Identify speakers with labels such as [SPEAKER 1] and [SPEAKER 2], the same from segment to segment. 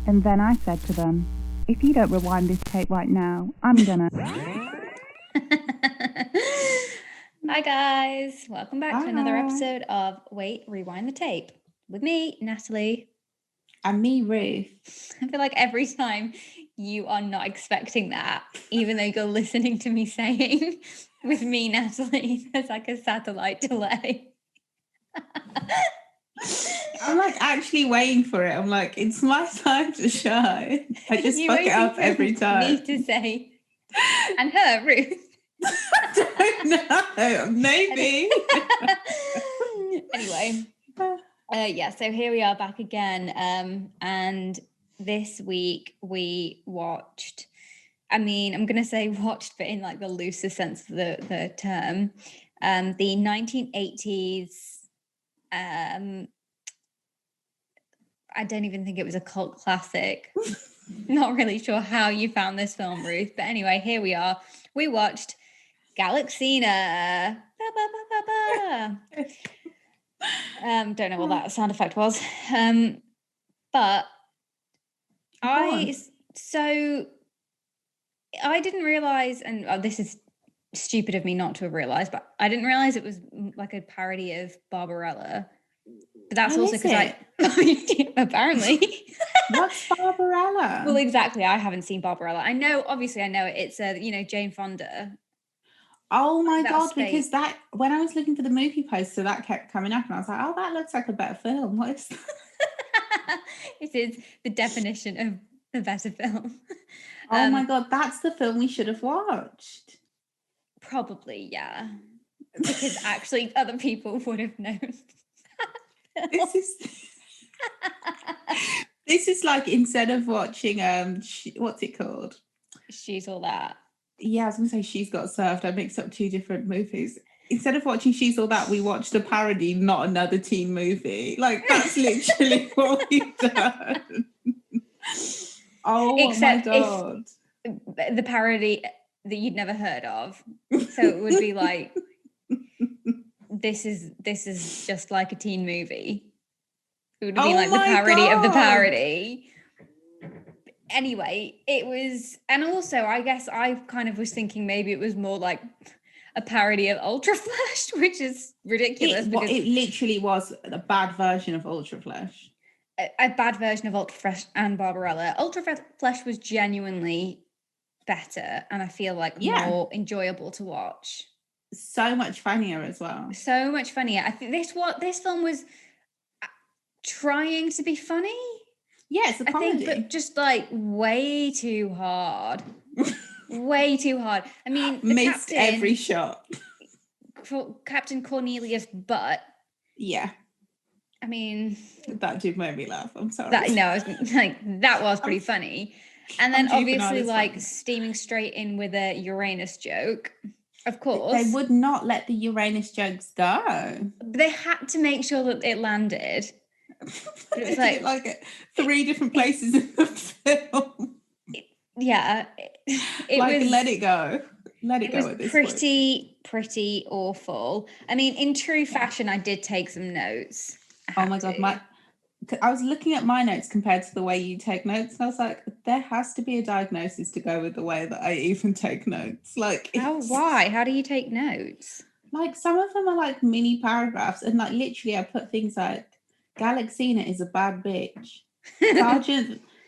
[SPEAKER 1] And then I said to them, if you don't rewind this tape right now, I'm gonna...
[SPEAKER 2] Hi guys, welcome back to another
[SPEAKER 3] Hi.
[SPEAKER 2] episode of Wait, Rewind the Tape with me, Natalie.
[SPEAKER 3] And me, Ruth.
[SPEAKER 2] I feel like every time you are not expecting that, even though you're listening to me saying with me, Natalie, there's like a satellite delay.
[SPEAKER 3] I'm like actually waiting for it. I'm like, it's my time to shine. I just fuck it up every time.
[SPEAKER 2] Me to say, and her, Ruth.
[SPEAKER 3] I don't know. Maybe.
[SPEAKER 2] Anyway, so here we are back again. And this week we watched, I'm going to say watched, but in like the loosest sense of the term, the 1980s, I don't even think it was a cult classic. Not really sure how you found this film, Ruth. But anyway, here we are. We watched Galaxina. Don't know what that sound effect was. But I didn't realize, and this is stupid of me not to have realized, but I didn't realize it was like a parody of Barbarella. But that's also because apparently.
[SPEAKER 3] What's Barbarella?
[SPEAKER 2] Well, exactly. I haven't seen Barbarella. I know it. It's Jane Fonda.
[SPEAKER 3] Oh my God, because that when I was looking for the movie poster, that kept coming up and I was like, oh, that looks like a better film. What is that?
[SPEAKER 2] It is the definition of the better film.
[SPEAKER 3] Oh my God, that's the film we should have watched.
[SPEAKER 2] Probably, yeah. Because actually other people would have known.
[SPEAKER 3] This is like instead of watching what's it called?
[SPEAKER 2] She's All That.
[SPEAKER 3] Yeah, I was gonna say She's Got Served. I mixed up two different movies. Instead of watching She's All That, we watched a parody, not another teen movie. Like that's literally what we've done. Oh my God.
[SPEAKER 2] The parody that you'd never heard of. So it would be like this is just like a teen movie. It would have been like the parody of the parody. Anyway, it was, and also I guess I kind of was thinking maybe it was more like a parody of Ultra Flesh, which is ridiculous.
[SPEAKER 3] It literally was a bad version of Ultra Flesh.
[SPEAKER 2] A bad version of Ultra Flesh and Barbarella. Ultra Flesh was genuinely better, and I feel like more enjoyable to watch.
[SPEAKER 3] So much funnier as well.
[SPEAKER 2] So much funnier. I think this film was trying to be funny.
[SPEAKER 3] Yeah, it's a comedy.
[SPEAKER 2] But just like way too hard. Way too hard. I mean,
[SPEAKER 3] missed every shot.
[SPEAKER 2] Captain Cornelius Butt.
[SPEAKER 3] Yeah.
[SPEAKER 2] I mean,
[SPEAKER 3] that did make me laugh. I'm sorry.
[SPEAKER 2] That was pretty funny. And then obviously like steaming straight in with a Uranus joke. Of course.
[SPEAKER 3] They would not let the Uranus jokes go.
[SPEAKER 2] They had to make sure that it landed.
[SPEAKER 3] It was like 3 different places in the film.
[SPEAKER 2] It was,
[SPEAKER 3] let it go. Let it go
[SPEAKER 2] at this point. Pretty awful. I mean, in true fashion, I did take some notes.
[SPEAKER 3] Oh my God, I was looking at my notes compared to the way you take notes, and I was like, there has to be a diagnosis to go with the way that I even take notes. Like,
[SPEAKER 2] why? How do you take notes?
[SPEAKER 3] Like, some of them are like mini paragraphs, and like literally, I put things like, Galaxina is a bad bitch.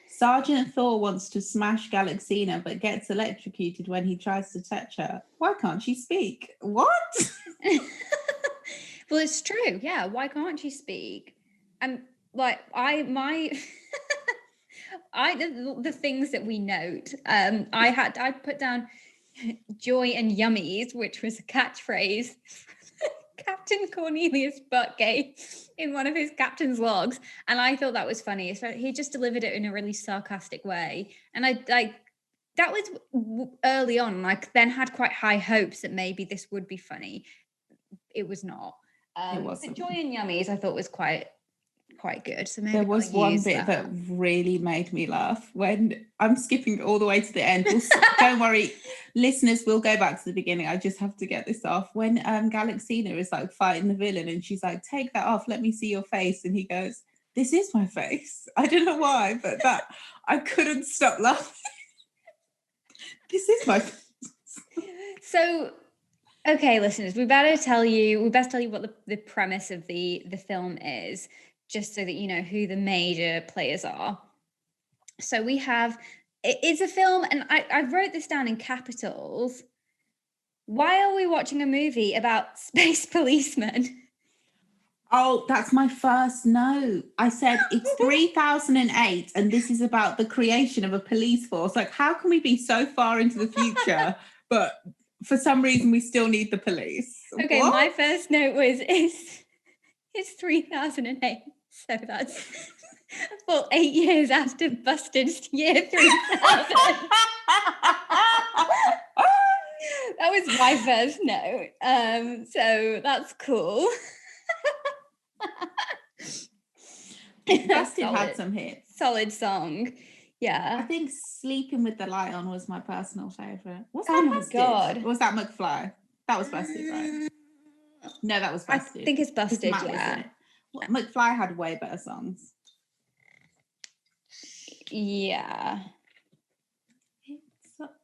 [SPEAKER 3] Sergeant Thor wants to smash Galaxina, but gets electrocuted when he tries to touch her. Why can't she speak? What?
[SPEAKER 2] Well, it's true. Yeah. Why can't she speak? And like the things that we note. I put down joy and yummies, which was a catchphrase Captain Cornelius Butt gave in one of his captain's logs, and I thought that was funny. He just delivered it in a really sarcastic way, and that was early on, and I then had quite high hopes that maybe this would be funny. It was not.
[SPEAKER 3] It wasn't.
[SPEAKER 2] Joy and yummies I thought was quite good. So maybe
[SPEAKER 3] there was one bit that really made me laugh when I'm skipping all the way to the end. Don't worry, listeners, we'll go back to the beginning. I just have to get this off. When Galaxina is like fighting the villain and she's like, take that off, let me see your face. And he goes, this is my face. I don't know why, but that I couldn't stop laughing. This is my face.
[SPEAKER 2] So, okay, listeners, we best tell you what the premise of the film is, just so that you know who the major players are. So it's a film, and I wrote this down in capitals. Why are we watching a movie about space policemen?
[SPEAKER 3] Oh, that's my first note. I said it's 3008 and this is about the creation of a police force. Like, how can we be so far into the future, but for some reason we still need the police?
[SPEAKER 2] Okay,
[SPEAKER 3] what?
[SPEAKER 2] My first note was it's 3008. So that's well 8 years after busted year 3000. That was my first note. So that's cool.
[SPEAKER 3] Busted had some hits.
[SPEAKER 2] Solid song. Yeah.
[SPEAKER 3] I think Sleeping with the Light On was my personal favourite. Was that
[SPEAKER 2] Oh my
[SPEAKER 3] Busted?
[SPEAKER 2] God.
[SPEAKER 3] Or was that McFly? That was Busted, right? No, that was Busted.
[SPEAKER 2] I think it's Busted,
[SPEAKER 3] Matt was in it. Well, McFly had way better songs.
[SPEAKER 2] Yeah.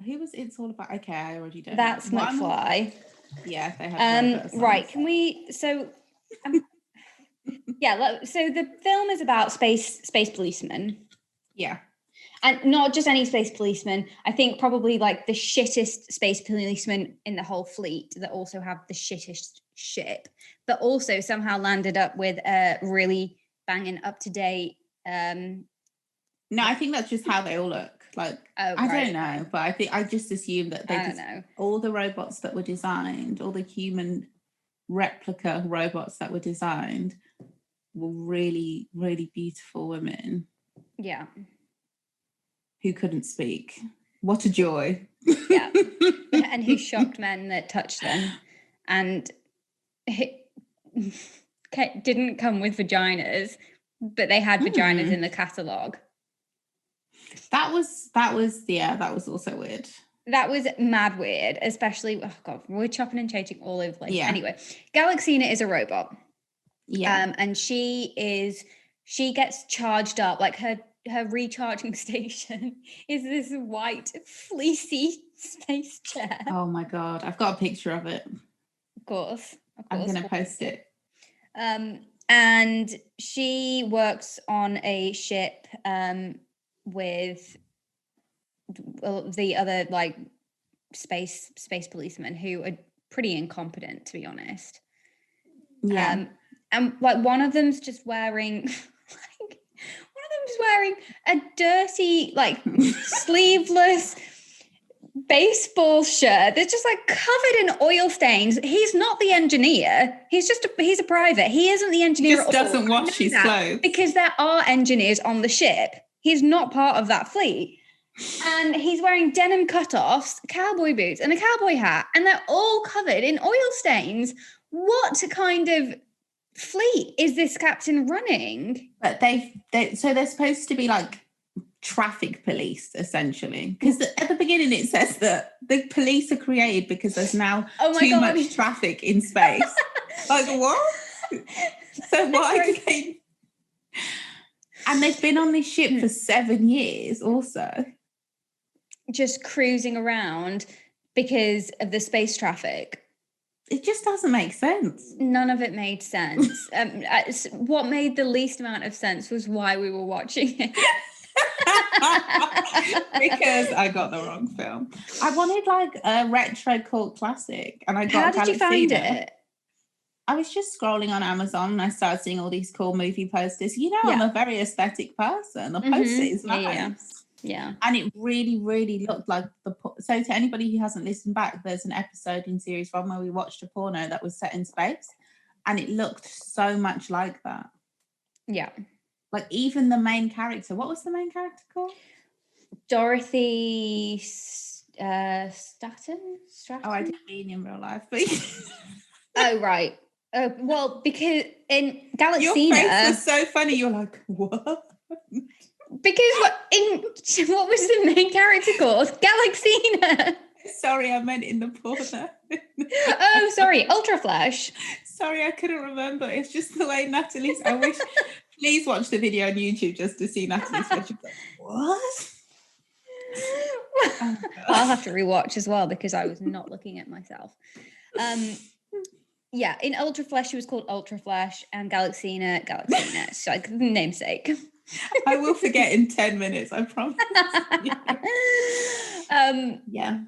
[SPEAKER 3] Who was It's All About? Okay, I already don't
[SPEAKER 2] That's
[SPEAKER 3] know.
[SPEAKER 2] McFly.
[SPEAKER 3] Yeah, they had way better songs.
[SPEAKER 2] Right, can we... So... yeah, so the film is about space policemen.
[SPEAKER 3] Yeah.
[SPEAKER 2] And not just any space policeman. I think probably like the shittest space policeman in the whole fleet that also have the shittest ship, but also somehow landed up with a really banging up-to-date...
[SPEAKER 3] No, I think that's just how they all look. Like, I don't know, but I think I just assume that all the robots that were designed, all the human replica robots that were designed were really, really beautiful women.
[SPEAKER 2] Yeah.
[SPEAKER 3] Who couldn't speak. What a joy.
[SPEAKER 2] Yeah. And who shocked men that touched them. And didn't come with vaginas, but they had vaginas in the catalogue.
[SPEAKER 3] That was also weird.
[SPEAKER 2] That was mad weird, especially, oh God, we're chopping and changing all over the place.
[SPEAKER 3] Yeah.
[SPEAKER 2] Anyway, Galaxina is a robot.
[SPEAKER 3] Yeah.
[SPEAKER 2] And she gets charged up, like her recharging station is this white fleecy space chair.
[SPEAKER 3] Oh my God, I've got a picture of it.
[SPEAKER 2] Of course.
[SPEAKER 3] I'm going to post it.
[SPEAKER 2] And she works on a ship with the other like space policemen who are pretty incompetent, to be honest.
[SPEAKER 3] Yeah.
[SPEAKER 2] And like one of them's just wearing a dirty, like sleeveless baseball shirt that's just like covered in oil stains. He's not the engineer. He's a private. He isn't the engineer.
[SPEAKER 3] He just doesn't wash his clothes.
[SPEAKER 2] Because there are engineers on the ship. He's not part of that fleet. And he's wearing denim cutoffs, cowboy boots, and a cowboy hat. And they're all covered in oil stains. What kind of fleet is this captain running?
[SPEAKER 3] But they're supposed to be like traffic police, essentially, because at the beginning it says that the police are created because there's now too much traffic in space. Like, what? So why do they... And they've been on this ship for 7 years also,
[SPEAKER 2] just cruising around because of the space traffic.
[SPEAKER 3] It just doesn't make sense.
[SPEAKER 2] None of it made sense. What made the least amount of sense was why we were watching it.
[SPEAKER 3] Because I got the wrong film. I wanted like a retro cult classic, and I got
[SPEAKER 2] How did you find it?
[SPEAKER 3] I was just scrolling on Amazon and I started seeing all these cool movie posters. You know, I'm a very aesthetic person. The poster is nice.
[SPEAKER 2] Yeah.
[SPEAKER 3] And it really, really looked like so to anybody who hasn't listened back, there's an episode in series 1 where we watched a porno that was set in space, and it looked so much like that.
[SPEAKER 2] Yeah.
[SPEAKER 3] Like even the main character, what was the main character called?
[SPEAKER 2] Dorothy Stratten?
[SPEAKER 3] Oh, I didn't mean in real life, but
[SPEAKER 2] oh, right. Well, because in Galaxina...
[SPEAKER 3] Your face was so funny. You're like, what?
[SPEAKER 2] Because what was the main character called? Galaxina.
[SPEAKER 3] Sorry, I meant in the porno.
[SPEAKER 2] Oh, sorry. Ultra Flash.
[SPEAKER 3] Sorry, I couldn't remember. It's just the way Natalie's... I wish Please watch the video on YouTube just to see Natalie's face. Like, what?
[SPEAKER 2] I'll have to rewatch as well because I was not looking at myself. Yeah, in Ultra Flesh, she was called Ultra Flesh, and Galaxina. It's like namesake.
[SPEAKER 3] I will forget in 10 minutes, I promise. Yeah.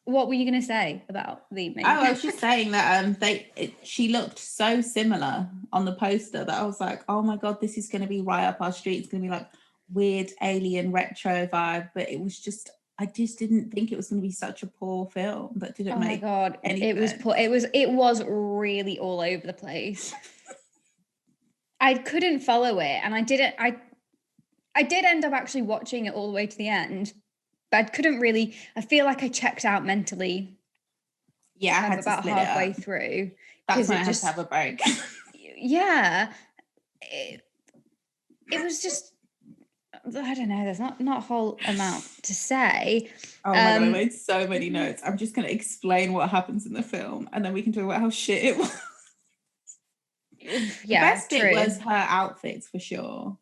[SPEAKER 2] What were you going to say about the main?
[SPEAKER 3] I was just saying that she looked so similar on the poster that I was like, oh my God, this is going to be right up our street. It's going to be like weird alien retro vibe. But it was just, I just didn't think it was going to be such a poor film that didn't make.
[SPEAKER 2] Oh my God,
[SPEAKER 3] anything.
[SPEAKER 2] it was poor. It was really all over the place. I couldn't follow it, and I didn't. I did end up actually watching it all the way to the end, but I couldn't really. I feel like I checked out mentally.
[SPEAKER 3] Yeah, I had
[SPEAKER 2] about halfway through.
[SPEAKER 3] That's when I had to have a break.
[SPEAKER 2] Yeah, it was just. I don't know. There's not a whole amount to say.
[SPEAKER 3] Oh my God, I made so many notes. I'm just going to explain what happens in the film, and then we can talk about how shit it was.
[SPEAKER 2] Yeah,
[SPEAKER 3] the best bit was her outfits for sure.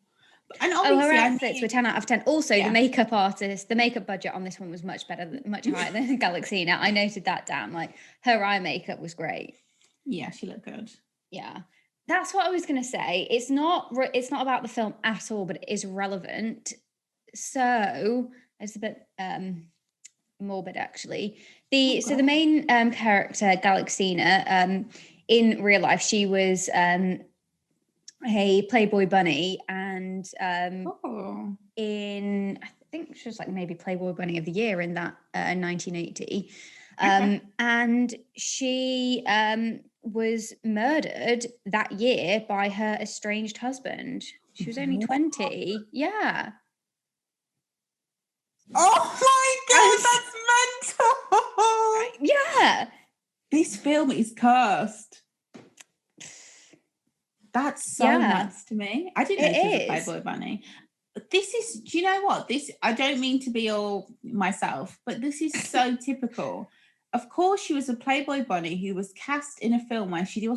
[SPEAKER 3] And
[SPEAKER 2] her outfits were 10 out of 10. Also, the makeup artist, the makeup budget on this one was much higher than Galaxina. I noted that down. Like, her eye makeup was great.
[SPEAKER 3] Yeah, she looked good.
[SPEAKER 2] Yeah. That's what I was going to say. It's not about the film at all, but it is relevant. So it's a bit morbid, actually. The main character, Galaxina, in real life, she was a Playboy bunny, and in I think she was like maybe Playboy Bunny of the Year in that 1980, and she was murdered that year by her estranged husband. She was only 20. Yeah.
[SPEAKER 3] Oh my God, that's mental.
[SPEAKER 2] Yeah.
[SPEAKER 3] This film is cursed. That's so nuts to me. I didn't know she was a Playboy bunny. This is, do you know what? I don't mean to be all myself, but this is so typical. Of course, she was a Playboy bunny who was cast in a film where she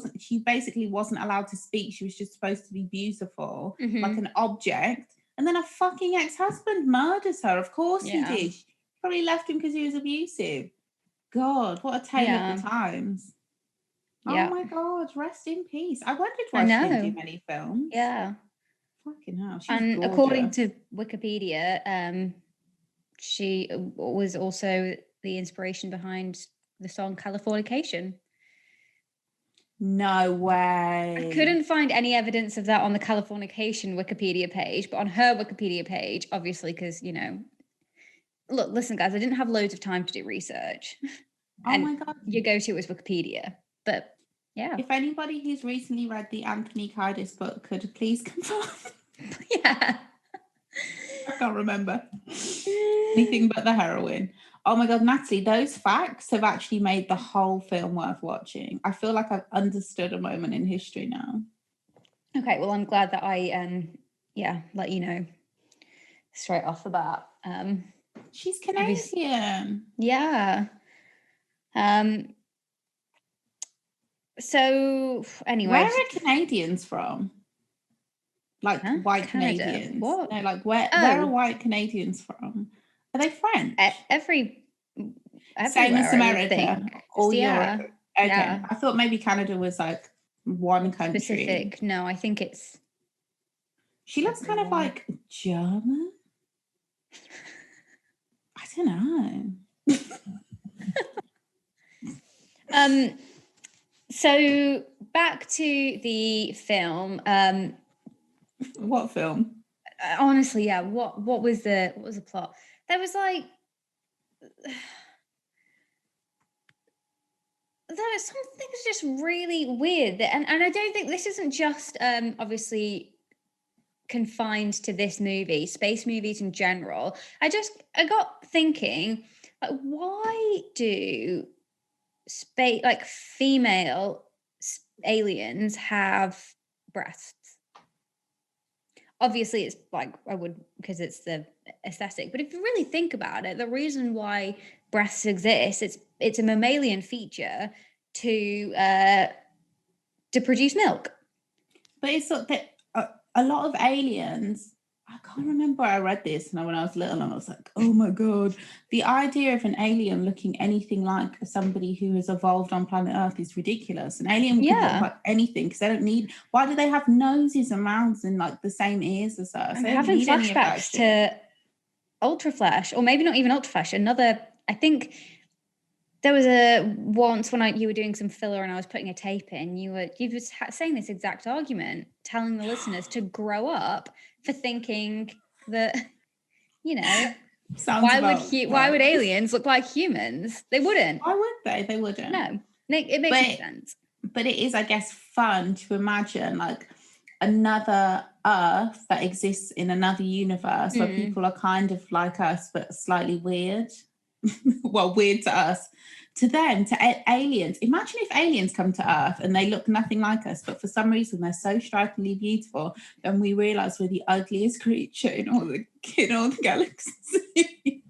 [SPEAKER 3] basically wasn't allowed to speak. She was just supposed to be beautiful, like an object. And then a fucking ex-husband murders her. Of course he did. She probably left him because he was abusive. God, what a tale of the times. Yeah. Oh my God, rest in peace. I wondered why she didn't do many films.
[SPEAKER 2] Yeah.
[SPEAKER 3] Fucking hell.
[SPEAKER 2] And according to Wikipedia, she was also the inspiration behind the song Californication.
[SPEAKER 3] No way.
[SPEAKER 2] I couldn't find any evidence of that on the Californication Wikipedia page, but on her Wikipedia page, obviously, because, look, listen, guys, I didn't have loads of time to do research.
[SPEAKER 3] Oh my God.
[SPEAKER 2] Your go-to was Wikipedia. But yeah.
[SPEAKER 3] If anybody who's recently read the Anthony Kiedis book could please confirm.
[SPEAKER 2] Yeah.
[SPEAKER 3] I can't remember anything but the heroine. Oh my God, Natalie, those facts have actually made the whole film worth watching. I feel like I've understood a moment in history now.
[SPEAKER 2] Okay, well, I'm glad that I let you know straight off the bat.
[SPEAKER 3] She's Canadian.
[SPEAKER 2] Yeah. So anyway,
[SPEAKER 3] where are Canadians from? Like white
[SPEAKER 2] Canada.
[SPEAKER 3] Canadians?
[SPEAKER 2] What?
[SPEAKER 3] No, like where are white Canadians from? Are they French? Same as America or Europe. Okay. Yeah. I thought maybe Canada was like one country.
[SPEAKER 2] Specific. No, I think it's.
[SPEAKER 3] She looks kind of like German. I don't know.
[SPEAKER 2] So back to the film.
[SPEAKER 3] What film?
[SPEAKER 2] Honestly, yeah. What was the plot? There was like something was just really weird, and I don't think this isn't just obviously confined to this movie. Space movies in general. I got thinking, like, why do female aliens have breasts? Obviously it's like because it's the aesthetic, but if you really think about it, the reason why breasts exist, it's a mammalian feature to produce milk.
[SPEAKER 3] But it's not that a lot of aliens, I can't remember where I read this when I was little, and I was like, oh my God, the idea of an alien looking anything like somebody who has evolved on planet Earth is ridiculous. An alien could look like anything because they don't need, why do they have noses and mouths and like the same ears as us?
[SPEAKER 2] I'm having flashbacks to Ultra Flash, or maybe not even Ultra Flash, another, I think there was once when you were doing some filler and I was putting a tape in, you were saying this exact argument, telling the listeners to grow up for thinking that, you know, why would aliens look like humans? They wouldn't.
[SPEAKER 3] Why would they? They wouldn't.
[SPEAKER 2] No, it makes no sense.
[SPEAKER 3] But it is, I guess, fun to imagine like another Earth that exists in another universe where people are kind of like us but slightly weird. Well, weird to us, to them, to aliens. Imagine if aliens come to Earth and they look nothing like us, but for some reason they're so strikingly beautiful, then we realise we're the ugliest creature in all the galaxy.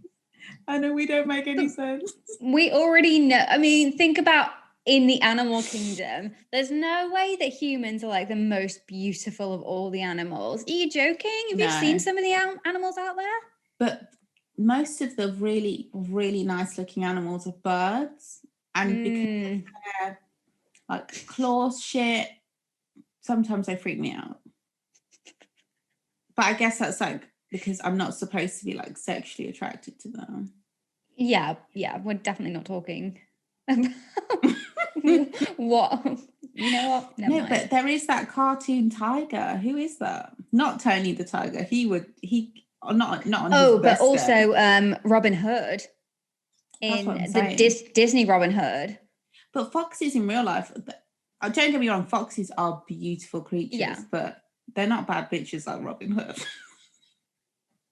[SPEAKER 3] I know we don't make any sense. We
[SPEAKER 2] already know. I mean, think about in the animal kingdom. There's no way that humans are like the most beautiful of all the animals. Are you joking? Have you seen some of the animals out there?
[SPEAKER 3] But most of the really, really nice looking animals are birds, and because they're like claws shit, sometimes they freak me out. But I guess that's like because I'm not supposed to be like sexually attracted to them.
[SPEAKER 2] Yeah, we're definitely not talking about what, you know what? Never mind.
[SPEAKER 3] But there is that cartoon tiger. Who is that? Not Tony the Tiger. Not on his best
[SPEAKER 2] also
[SPEAKER 3] day.
[SPEAKER 2] Robin Hood in the Disney Robin Hood.
[SPEAKER 3] But foxes in real life, don't get me wrong, foxes are beautiful creatures, but they're not bad bitches like Robin Hood.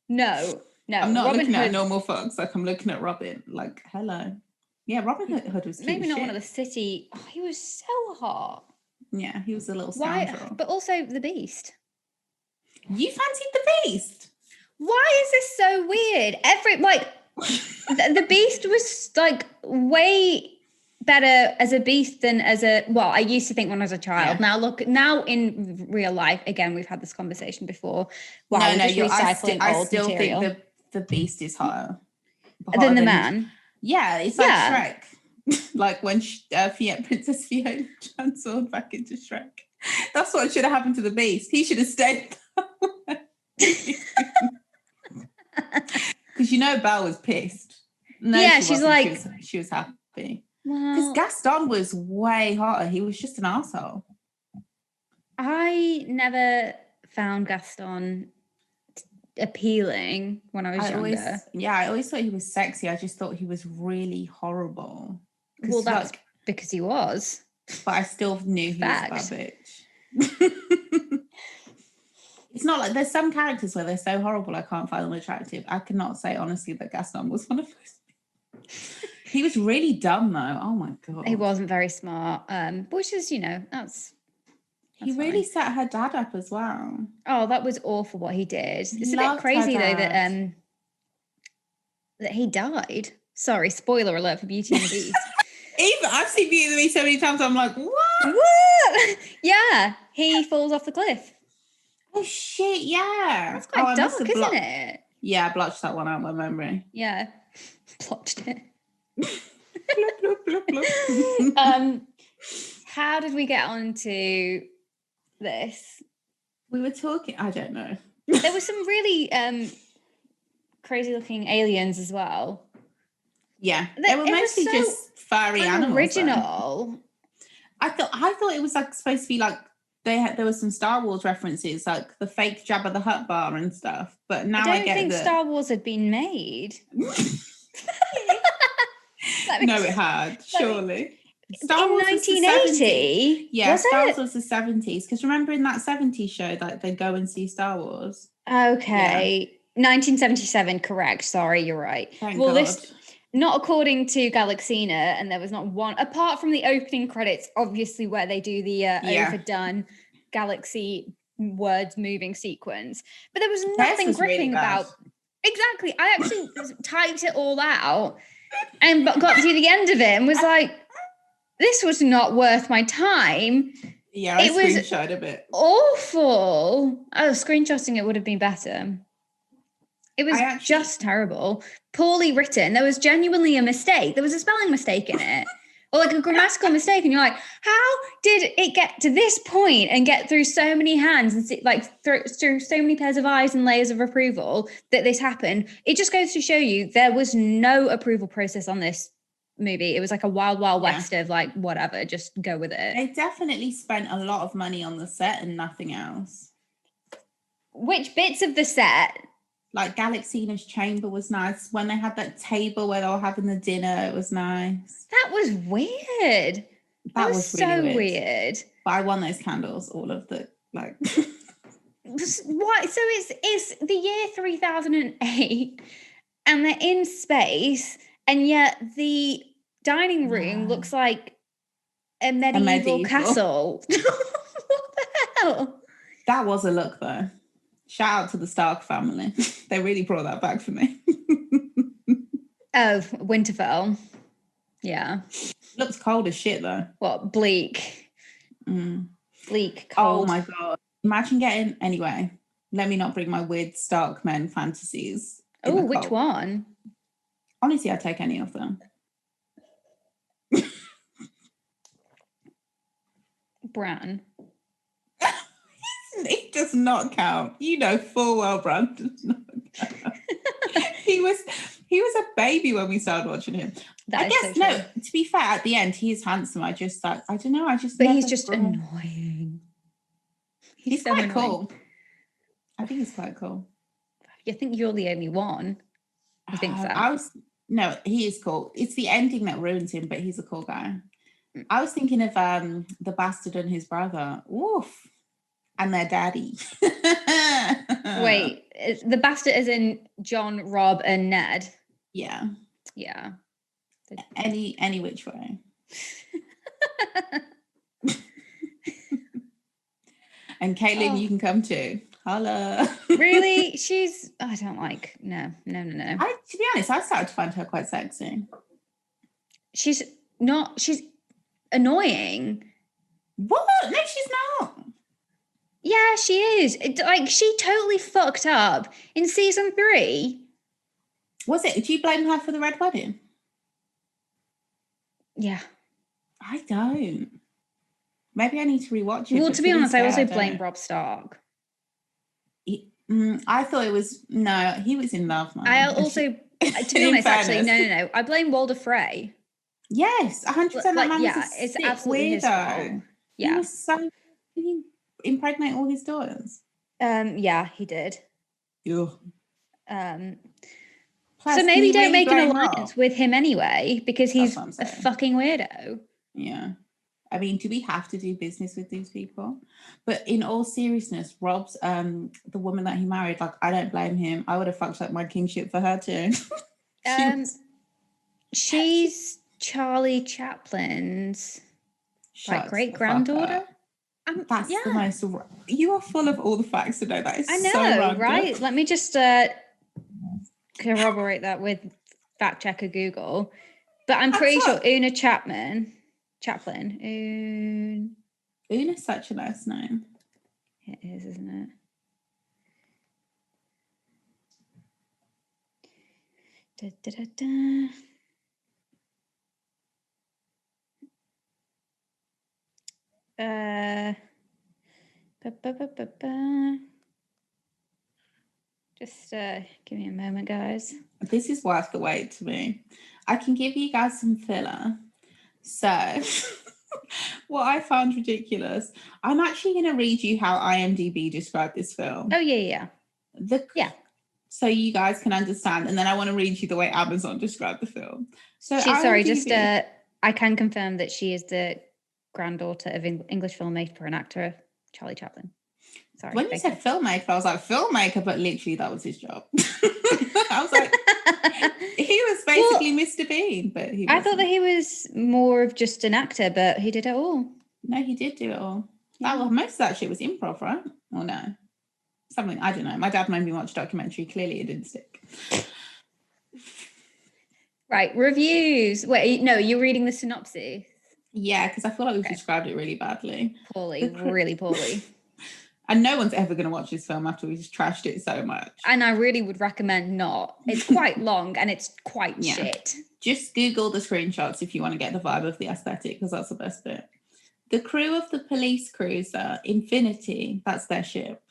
[SPEAKER 2] No.
[SPEAKER 3] I'm not looking at a normal fox, like I'm looking at Robin, like, hello. Yeah, Robin Hood was cute.
[SPEAKER 2] Maybe not one of the city. Oh, he was so hot.
[SPEAKER 3] Yeah, he was a little scoundrel.
[SPEAKER 2] But also the Beast.
[SPEAKER 3] You fancied the Beast?
[SPEAKER 2] Why is this so weird? The Beast was like way better as a beast than I used to think when I was a child. Yeah. Now in real life, again, we've had this conversation before. Wow,
[SPEAKER 3] I still think the Beast is hotter
[SPEAKER 2] than the man.
[SPEAKER 3] Yeah, it's like Shrek. Like when Princess Fiona transformed back into Shrek. That's what should have happened to the Beast. He should have stayed. Because Belle was pissed.
[SPEAKER 2] She's like
[SPEAKER 3] she was happy. Because Gaston was way hotter. He was just an arsehole.
[SPEAKER 2] I never found Gaston appealing when I was younger.
[SPEAKER 3] I always thought he was sexy. I just thought he was really horrible.
[SPEAKER 2] Well, that's because he was.
[SPEAKER 3] But I still knew he was a bitch. It's not like there's some characters where they're so horrible I can't find them attractive. I cannot say honestly that Gaston was one of those. He was really dumb though. Oh my God.
[SPEAKER 2] He wasn't very smart. Which is, that's
[SPEAKER 3] he really set her dad up as well.
[SPEAKER 2] Oh, that was awful what he did. It's a bit crazy though that he died. Sorry, spoiler alert for Beauty and the Beast.
[SPEAKER 3] Even I've seen Beauty and the Beast so many times I'm like, what?
[SPEAKER 2] Yeah, he falls off the cliff.
[SPEAKER 3] Oh shit, yeah.
[SPEAKER 2] That's quite dark, isn't it?
[SPEAKER 3] Yeah, I blotched that one out of my memory.
[SPEAKER 2] Yeah. Blotched it.
[SPEAKER 3] Bloop, bloop, bloop, bloop.
[SPEAKER 2] How did we get onto this?
[SPEAKER 3] We were talking, I don't know.
[SPEAKER 2] There were some really crazy looking aliens as well.
[SPEAKER 3] Yeah. They were mostly just furry animals.
[SPEAKER 2] Original.
[SPEAKER 3] I thought it was like supposed to be like there were some Star Wars references, like the fake Jabba the Hutt bar and stuff. But now I don't think
[SPEAKER 2] Star Wars had been made.
[SPEAKER 3] No, it had, surely.
[SPEAKER 2] Star Wars 1980?
[SPEAKER 3] Yeah, Star Wars was the 70s. Because remember in that 70s show that they go and see Star Wars?
[SPEAKER 2] Okay. Yeah. 1977, correct. Sorry, you're right.
[SPEAKER 3] Thank God.
[SPEAKER 2] This, not according to Galaxina, and there was not one, apart from the opening credits, obviously, where they do the overdone galaxy words moving sequence. But there was nothing gripping really about. Exactly. I actually typed it all out and got to the end of it and was like, this was not worth my time.
[SPEAKER 3] Yeah, I screenshot a bit.
[SPEAKER 2] Awful. Oh, screenshotting it would have been better. It was just terrible. Poorly written. There was genuinely a mistake. There was a spelling mistake in it. Or like a grammatical mistake. And you're like, how did it get to this point and get through so many hands and through so many pairs of eyes and layers of approval that this happened? It just goes to show you there was no approval process on this movie. It was like a wild west of like, whatever, just go with it.
[SPEAKER 3] They definitely spent a lot of money on the set and nothing else.
[SPEAKER 2] Which bits of the set?
[SPEAKER 3] Like Galaxina's chamber was nice. When they had that table where they were having the dinner, it was nice.
[SPEAKER 2] That was weird. That was really so weird.
[SPEAKER 3] But I won those candles, all of the like.
[SPEAKER 2] What? So it's the year 3008, and they're in space, and yet the dining room looks like a medieval castle. What the hell?
[SPEAKER 3] That was a look, though. Shout out to the Stark family. They really brought that back for me.
[SPEAKER 2] Oh, Winterfell. Yeah.
[SPEAKER 3] Looks cold as shit, though.
[SPEAKER 2] What? Bleak. Bleak, cold.
[SPEAKER 3] Oh, my God. Imagine getting... Anyway, let me not bring my weird Stark men fantasies.
[SPEAKER 2] Oh, which one?
[SPEAKER 3] Honestly, I'd take any of them.
[SPEAKER 2] Bran.
[SPEAKER 3] It does not count. You know full well Bran does not count. He was a baby when we started watching him. I guess so no, to be fair, at the end he is handsome. I don't know.
[SPEAKER 2] But he's just annoying.
[SPEAKER 3] He's so quite annoying. Cool. I think he's quite cool.
[SPEAKER 2] You think you're the only one? I think so.
[SPEAKER 3] No, he is cool. It's the ending that ruins him, but he's a cool guy. I was thinking of the bastard and his brother. Woof. And their daddy.
[SPEAKER 2] Wait, the bastard is in John, Rob, and Ned.
[SPEAKER 3] Yeah.
[SPEAKER 2] Yeah.
[SPEAKER 3] Any which way. And Caitlin, you can come too. Holla.
[SPEAKER 2] Really? I don't like. No.
[SPEAKER 3] To be honest, I started to find her quite sexy.
[SPEAKER 2] She's annoying.
[SPEAKER 3] What? No, she's not.
[SPEAKER 2] Yeah, she is. Like, she totally fucked up in season 3.
[SPEAKER 3] Was it? Do you blame her for the red wedding?
[SPEAKER 2] Yeah.
[SPEAKER 3] I don't. Maybe I need to rewatch it.
[SPEAKER 2] Well, to be honest, I also blame Rob Stark.
[SPEAKER 3] I thought it was... No, he was in love, man.
[SPEAKER 2] I also... to be honest, actually, no. I blame Walder Frey.
[SPEAKER 3] Yes, 100%. That man was a
[SPEAKER 2] it's absolutely his fault. Yeah.
[SPEAKER 3] He was so... He impregnate all his daughters.
[SPEAKER 2] Yeah, he did.
[SPEAKER 3] Ew.
[SPEAKER 2] So maybe don't make an alliance with him anyway, because he's a fucking weirdo.
[SPEAKER 3] Yeah. I mean, do we have to do business with these people? But in all seriousness, Rob's the woman that he married, like, I don't blame him. I would have fucked up my kingship for her too.
[SPEAKER 2] She's Charlie Chaplin's great granddaughter.
[SPEAKER 3] That's the most... You are full of all the facts today. That is
[SPEAKER 2] I know,
[SPEAKER 3] so random.
[SPEAKER 2] Right? Let me just corroborate that with fact checker Google. But I'm pretty sure Una Chaplin.
[SPEAKER 3] Una's such a nice name.
[SPEAKER 2] It is, isn't it? Da, da, da, da. Just give me a moment, guys.
[SPEAKER 3] This is worth the wait to me. I can give you guys some filler. So, what I found ridiculous, I'm actually going to read you how IMDb described this film.
[SPEAKER 2] Oh, yeah.
[SPEAKER 3] So you guys can understand. And then I want to read you the way Amazon described the film. So
[SPEAKER 2] I can confirm that she is the granddaughter of English filmmaker and actor Charlie Chaplin. Sorry.
[SPEAKER 3] When you said filmmaker, I was like, filmmaker, but literally that was his job. I was like, he was basically Mr. Bean, but he wasn't.
[SPEAKER 2] I thought that he was more of just an actor, but he did it all.
[SPEAKER 3] No, he did do it all.
[SPEAKER 2] Yeah.
[SPEAKER 3] Most of that shit was improv, right? Or no? Something, I don't know. My dad made me watch a documentary. Clearly it didn't stick.
[SPEAKER 2] Right, reviews. Wait, no, you're reading the synopsis.
[SPEAKER 3] Yeah, because I feel like we've described it really badly.
[SPEAKER 2] Poorly, really poorly.
[SPEAKER 3] And no one's ever going to watch this film after we just trashed it so much.
[SPEAKER 2] And I really would recommend not. It's quite long and it's quite shit.
[SPEAKER 3] Just Google the screenshots if you want to get the vibe of the aesthetic, because that's the best bit. The crew of the police cruiser Infinity, that's their ship,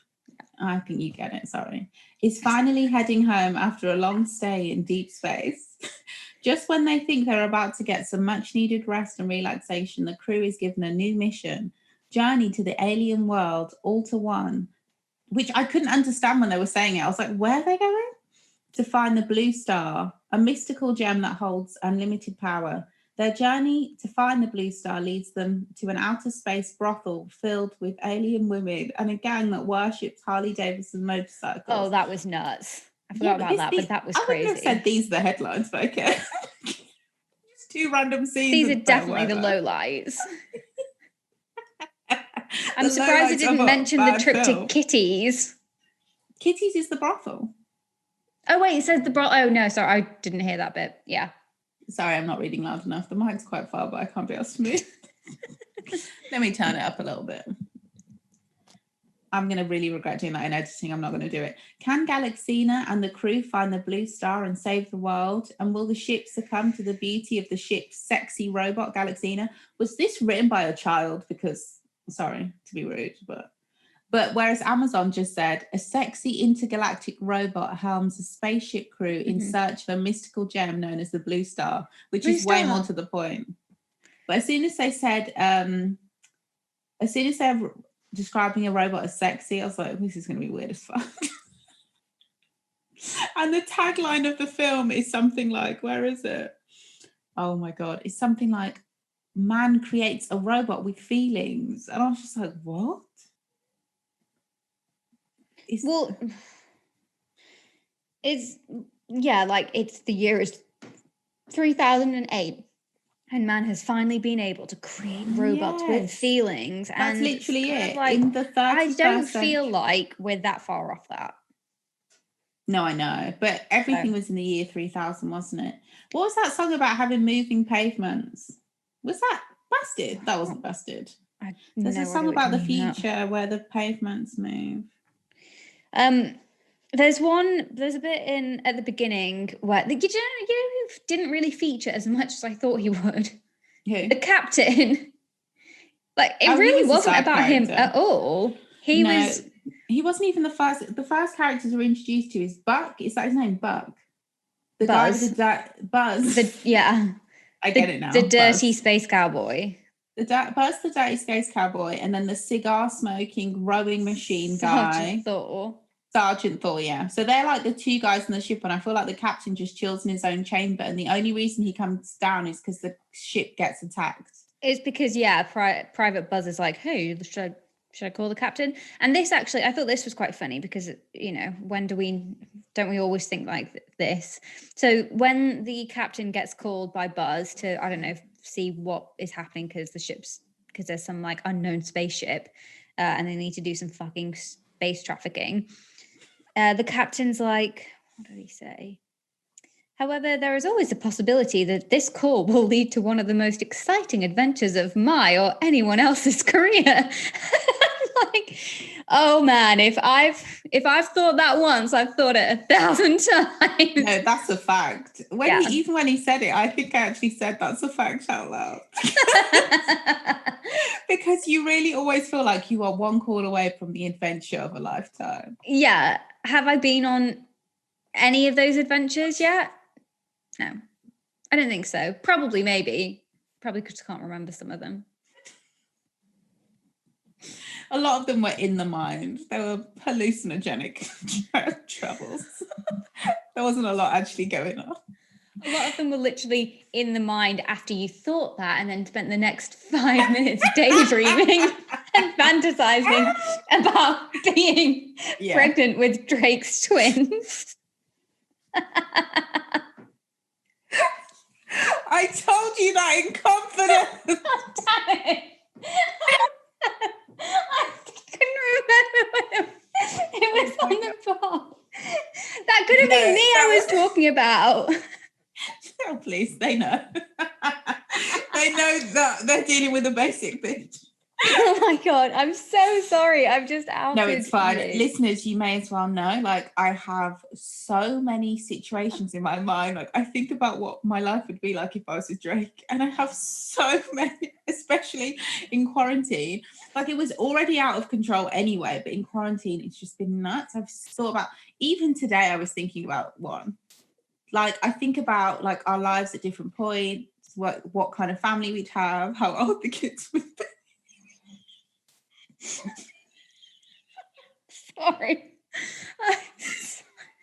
[SPEAKER 3] I think you get it, sorry, is finally heading home after a long stay in deep space. Just when they think they're about to get some much needed rest and relaxation, the crew is given a new mission: journey to the alien world, Alta One, which I couldn't understand when they were saying it. I was like, where are they going? To find the Blue Star, a mystical gem that holds unlimited power. Their journey to find the Blue Star leads them to an outer space brothel filled with alien women and a gang that worships Harley-Davidson motorcycles.
[SPEAKER 2] Oh, that was nuts. I forgot about that, but that was crazy.
[SPEAKER 3] I wouldn't have said these are the headlines, but okay. Just two random scenes.
[SPEAKER 2] These are definitely the lowlights. I'm surprised it didn't mention the trip to Kitty's.
[SPEAKER 3] Kitty's is the brothel.
[SPEAKER 2] Oh, wait, it says the brothel. Oh, no, sorry, I didn't hear that bit. Yeah.
[SPEAKER 3] Sorry, I'm not reading loud enough. The mic's quite far, but I can't be asked to move. Let me turn it up a little bit. I'm going to really regret doing that in editing. I'm not going to do it. Can Galaxina and the crew find the Blue Star and save the world? And will the ship succumb to the beauty of the ship's sexy robot, Galaxina? Was this written by a child? Because, sorry to be rude, but whereas Amazon just said, a sexy intergalactic robot helms a spaceship crew in search of a mystical gem known as the Blue Star, which is way more to the point. But as soon as they said, as soon as they're describing a robot as sexy, I was like, this is going to be weird as fuck. And the tagline of the film is something like, where is it? Oh my God. It's something like, man creates a robot with feelings. And I was just like, what? It's the year is 3008 and man has finally been able to create robots with feelings. That's literally it.
[SPEAKER 2] Like,
[SPEAKER 3] in the 31st
[SPEAKER 2] I don't
[SPEAKER 3] century.
[SPEAKER 2] feel like we're that far off that.
[SPEAKER 3] No, I know, but everything was in the year 3000, wasn't it? What was that song about having moving pavements? Was that Busted? That wasn't Busted. There's a song about the future where the pavements move.
[SPEAKER 2] There's a bit in at the beginning where who didn't really feature as much as I thought he would.
[SPEAKER 3] Who?
[SPEAKER 2] The captain. Like it really wasn't about him at all. He
[SPEAKER 3] wasn't even the first characters we're introduced to is Buck. Is that his name? Buck. The
[SPEAKER 2] Buzz.
[SPEAKER 3] guy with the Buzz. I get it now.
[SPEAKER 2] The dirty space cowboy.
[SPEAKER 3] Buzz the dirty space cowboy, and then the cigar smoking rowing machine guy. Sergeant Thor, yeah. So they're like the two guys on the ship, and I feel like the captain just chills in his own chamber, and the only reason he comes down is because the ship gets attacked.
[SPEAKER 2] It's because, Private Buzz is like, hey, should I call the captain? And this actually, I thought this was quite funny because, when don't we always think like this? So when the captain gets called by Buzz to, I don't know, see what is happening because there's some like unknown spaceship and they need to do some fucking space trafficking. The captain's like, what did he say? However, there is always a possibility that this call will lead to one of the most exciting adventures of my or anyone else's career. Like, oh man, if I've thought that once, I've thought it 1,000 times.
[SPEAKER 3] No, that's a fact. Even when he said it, I think I actually said that's a fact out loud. Because you really always feel like you are one call away from the adventure of a lifetime.
[SPEAKER 2] Yeah. Have I been on any of those adventures yet? No, I don't think so. Probably, maybe. Probably because I can't remember some of them.
[SPEAKER 3] A lot of them were in the mind. They were hallucinogenic travels. There wasn't a lot actually going on.
[SPEAKER 2] A lot of them were literally in the mind after you thought that and then spent the next 5 minutes daydreaming and fantasizing about being pregnant with Drake's twins.
[SPEAKER 3] I told you that in confidence.
[SPEAKER 2] Oh, damn it. I couldn't remember when it was on the ball. That could have been me I was talking about.
[SPEAKER 3] Oh, please, they know. They know that they're dealing with a basic bitch.
[SPEAKER 2] Oh my God, I'm so sorry. I've just outed
[SPEAKER 3] No, it's fine.
[SPEAKER 2] you.
[SPEAKER 3] Listeners, you may as well know, like, I have so many situations in my mind. Like, I think about what my life would be like if I was with Drake. And I have so many, especially in quarantine. Like, it was already out of control anyway, but in quarantine, it's just been nuts. I've thought about, even today, I was thinking about one. Like, I think about, like, our lives at different points, what kind of family we'd have, how old the kids would be.
[SPEAKER 2] Sorry.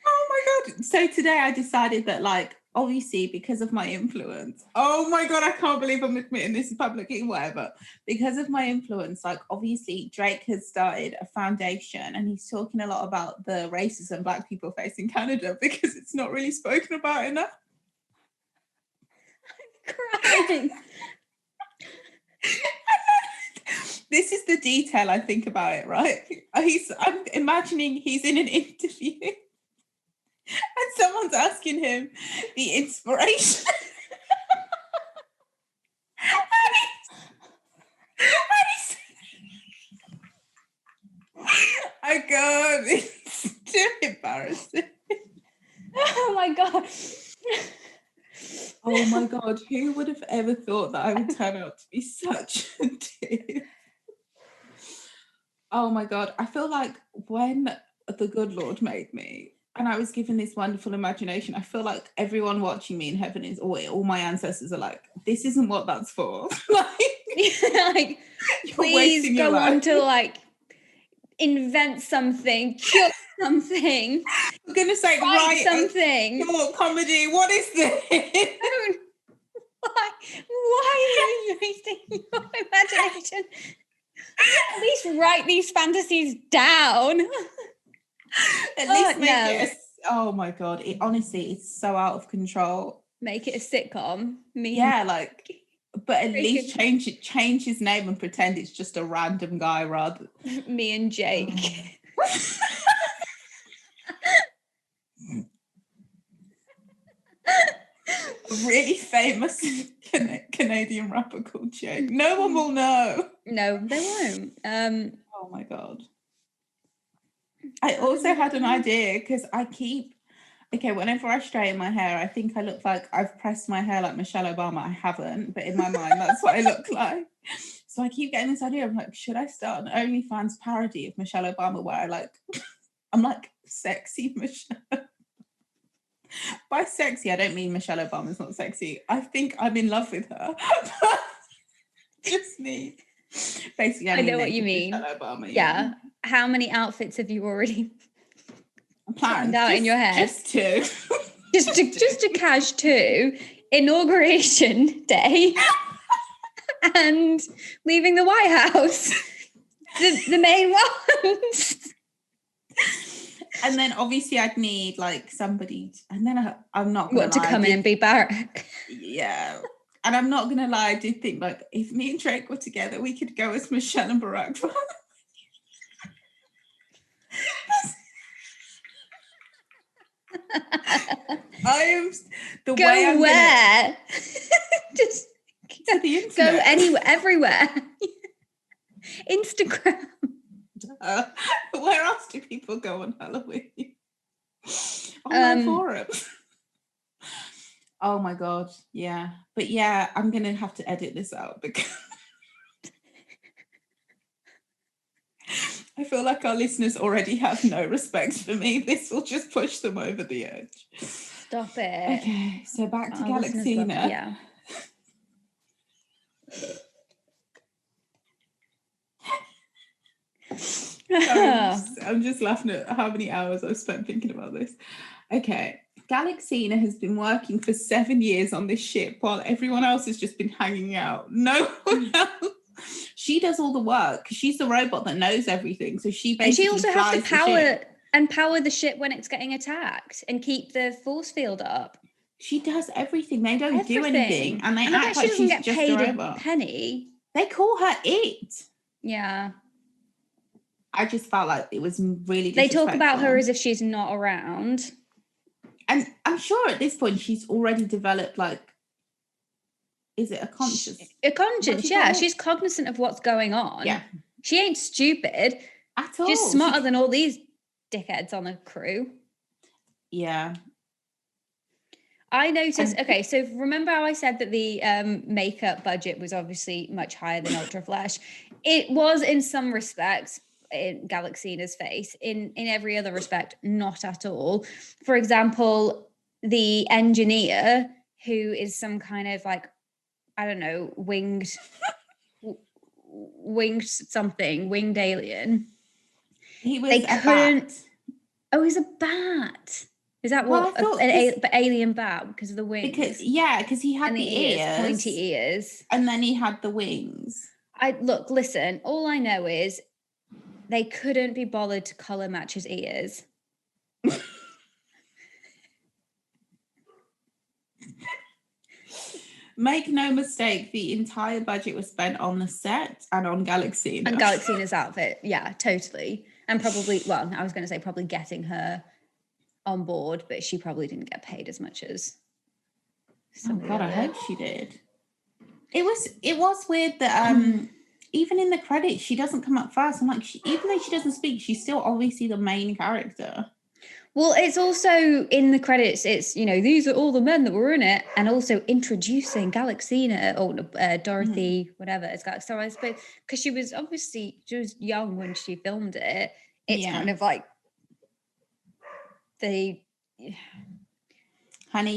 [SPEAKER 3] Oh my God. So today I decided that, like, obviously because of my influence, oh my God, I can't believe I'm admitting this publicly, whatever. Because of my influence, like, obviously Drake has started a foundation and he's talking a lot about the racism Black people face in Canada because it's not really spoken about enough.
[SPEAKER 2] I'm crying.
[SPEAKER 3] This is the detail I think about it, right? I'm imagining he's in an interview and someone's asking him the inspiration. I God, it's too embarrassing.
[SPEAKER 2] Oh my God.
[SPEAKER 3] Oh my God, who would have ever thought that I would turn out to be such a dick? Oh my God, I feel like when the good Lord made me and I was given this wonderful imagination, I feel like everyone watching me in heaven is all my ancestors are like, this isn't what that's for.
[SPEAKER 2] Like, please go on to, like, invent something, cure something.
[SPEAKER 3] I'm gonna say,
[SPEAKER 2] write something.
[SPEAKER 3] Comedy. What is this?
[SPEAKER 2] Why are you wasting your imagination? At least write these fantasies down.
[SPEAKER 3] At least make it. Oh my God! It honestly, it's so out of control.
[SPEAKER 2] Make it a sitcom.
[SPEAKER 3] Yeah, like, but at least change his name and pretend it's just a random guy rather.
[SPEAKER 2] Me and Jake.
[SPEAKER 3] A really famous Canadian rapper called Jake. No one will know.
[SPEAKER 2] No, they won't.
[SPEAKER 3] Oh my God. I also had an idea because whenever I straighten my hair, I think I look like I've pressed my hair like Michelle Obama. I haven't, but in my mind, that's what I look like. So I keep getting this idea. I'm like, should I start an OnlyFans parody of Michelle Obama where I'm like sexy Michelle? By sexy, I don't mean Michelle Obama's not sexy. I think I'm in love with her. Just me. Basically, I know what you mean. Michelle Obama,
[SPEAKER 2] yeah. How many outfits have you already
[SPEAKER 3] planned
[SPEAKER 2] out in your head?
[SPEAKER 3] Just two.
[SPEAKER 2] just a cash 2, inauguration day, and leaving the White House. The main ones.
[SPEAKER 3] And then obviously I'd need like somebody, and then I'm not going
[SPEAKER 2] to come in and be Barack.
[SPEAKER 3] Yeah. And I'm not going to lie, I did think like if me and Drake were together, we could go as Michelle and Barack.
[SPEAKER 2] Just
[SPEAKER 3] to the internet.
[SPEAKER 2] Go anywhere, everywhere. Instagram.
[SPEAKER 3] Where else do people go on Halloween? Online forums. Oh my God, yeah. But yeah, I'm going to have to edit this out because I feel like our listeners already have no respect for me. This will just push them over the edge.
[SPEAKER 2] Stop it.
[SPEAKER 3] Okay, so back to Galaxina.
[SPEAKER 2] Yeah.
[SPEAKER 3] I'm just laughing at how many hours I've spent thinking about this. Okay, Galaxina has been working for 7 years on this ship while everyone else has just been hanging out. No one else. She does all the work. She's the robot that knows everything. So she basically
[SPEAKER 2] also has to power the ship when it's getting attacked and keep the force field up.
[SPEAKER 3] She does everything. They don't do anything, and they act like she's just a robot.
[SPEAKER 2] Penny.
[SPEAKER 3] They call her it.
[SPEAKER 2] Yeah.
[SPEAKER 3] I just felt like it was really disrespectful.
[SPEAKER 2] They talk about her as if she's not around.
[SPEAKER 3] And I'm sure at this point she's already developed like is it a conscious?
[SPEAKER 2] A conscience, yeah. She's cognizant of what's going on.
[SPEAKER 3] Yeah.
[SPEAKER 2] She ain't stupid.
[SPEAKER 3] At all.
[SPEAKER 2] She's smarter than all these dickheads on the crew.
[SPEAKER 3] Yeah.
[SPEAKER 2] I noticed, okay, so remember how I said that the makeup budget was obviously much higher than Ultra Flash? It was in some respects in Galaxina's face. In every other respect, not at all. For example, the engineer, who is some kind of like, I don't know, winged alien.
[SPEAKER 3] He was a bat.
[SPEAKER 2] Oh, he's a bat. Is that what an alien bat because of the wings? Because
[SPEAKER 3] he had the ears,
[SPEAKER 2] pointy ears,
[SPEAKER 3] and then he had the wings.
[SPEAKER 2] Listen. All I know is they couldn't be bothered to color match his ears.
[SPEAKER 3] Make no mistake, the entire budget was spent on the set and on Galaxina.
[SPEAKER 2] And Galaxina's outfit, yeah, totally. And probably, well, I was going to say probably getting her on board, but she probably didn't get paid as much as
[SPEAKER 3] I hope she did. It was weird that even in the credits she doesn't come up first. I'm like, even though she doesn't speak, she's still obviously the main character.
[SPEAKER 2] Well, it's also in the credits, it's, these are all the men that were in it, and also introducing Galaxina or Dorothy, whatever it's got. So I suppose because she was young when she filmed it, it's kind of like
[SPEAKER 3] Honey,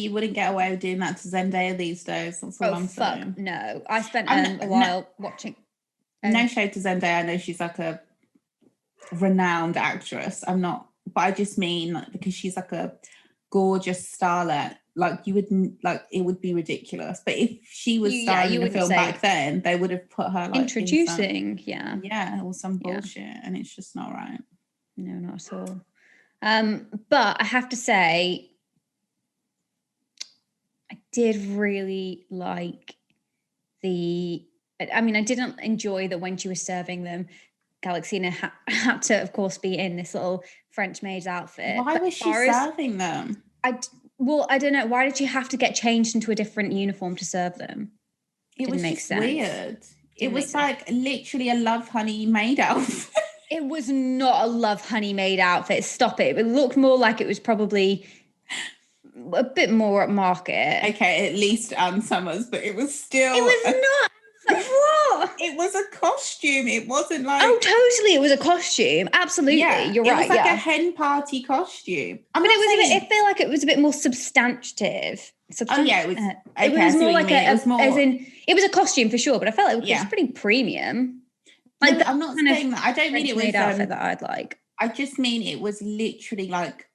[SPEAKER 3] you wouldn't get away with doing that to Zendaya these days. That's all I'm saying.
[SPEAKER 2] No. I spent a while watching.
[SPEAKER 3] No shade to Zendaya. I know she's like a renowned actress. I'm not, but I just mean because she's like a gorgeous starlet. Like you wouldn't it would be ridiculous. But if she was starring in a film back then, they would have put her
[SPEAKER 2] introducing,
[SPEAKER 3] or some bullshit, and it's just not right.
[SPEAKER 2] No, not at all. But I have to say, I did really like I didn't enjoy that when she was serving them, Galaxina had to, of course, be in this little French maid's outfit.
[SPEAKER 3] Why was she serving them?
[SPEAKER 2] I don't know. Why did she have to get changed into a different uniform to serve them?
[SPEAKER 3] It was just weird. It was like literally a Love Honey maid outfit.
[SPEAKER 2] It was not a Love Honey maid outfit. Stop it. It looked more like it was probably a bit more at market.
[SPEAKER 3] Okay, at least Ann Summers, but it was still...
[SPEAKER 2] It was not... What?
[SPEAKER 3] It was a costume. It wasn't like...
[SPEAKER 2] Oh, totally. It was a costume. Absolutely.
[SPEAKER 3] Yeah,
[SPEAKER 2] you're right.
[SPEAKER 3] It was like a hen party costume.
[SPEAKER 2] But I feel like it was a bit more substantive.
[SPEAKER 3] Oh, yeah. It was,
[SPEAKER 2] it was more like it was a costume for sure, but I felt like it was pretty premium. Like,
[SPEAKER 3] no, I'm not saying that. I don't mean it was
[SPEAKER 2] outfit that I'd like.
[SPEAKER 3] I just mean it was literally like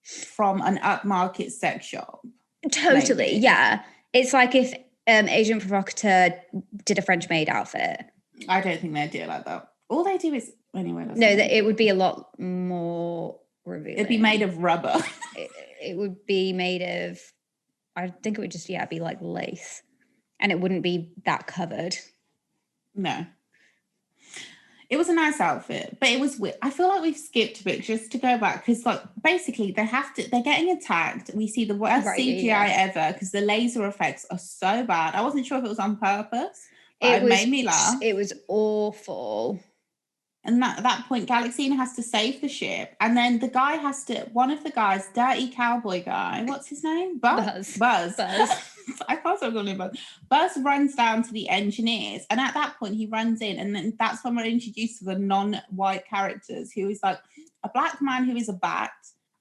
[SPEAKER 3] from an upmarket sex shop.
[SPEAKER 2] Totally, maybe. Yeah. It's like if Agent Provocateur did a French maid outfit.
[SPEAKER 3] I don't think they'd do it like that. All they do is
[SPEAKER 2] it would be a lot more revealing.
[SPEAKER 3] It'd be made of rubber.
[SPEAKER 2] it would be made of. I think it would just be like lace, and it wouldn't be that covered.
[SPEAKER 3] No. It was a nice outfit, but it was weird. I feel like we've skipped a bit just to go back because, like, basically they're getting attacked. We see the worst CGI ever because the laser effects are so bad. I wasn't sure if it was on purpose, but it made me laugh.
[SPEAKER 2] It was awful.
[SPEAKER 3] And at that point, Galaxina has to save the ship, and then one of the guys, dirty cowboy guy, what's his name? Buzz. I can't stop calling him Buzz. Buzz runs down to the engineers, and at that point he runs in, and then that's when we're introduced to the non-white characters, who is like a black man who is a bat,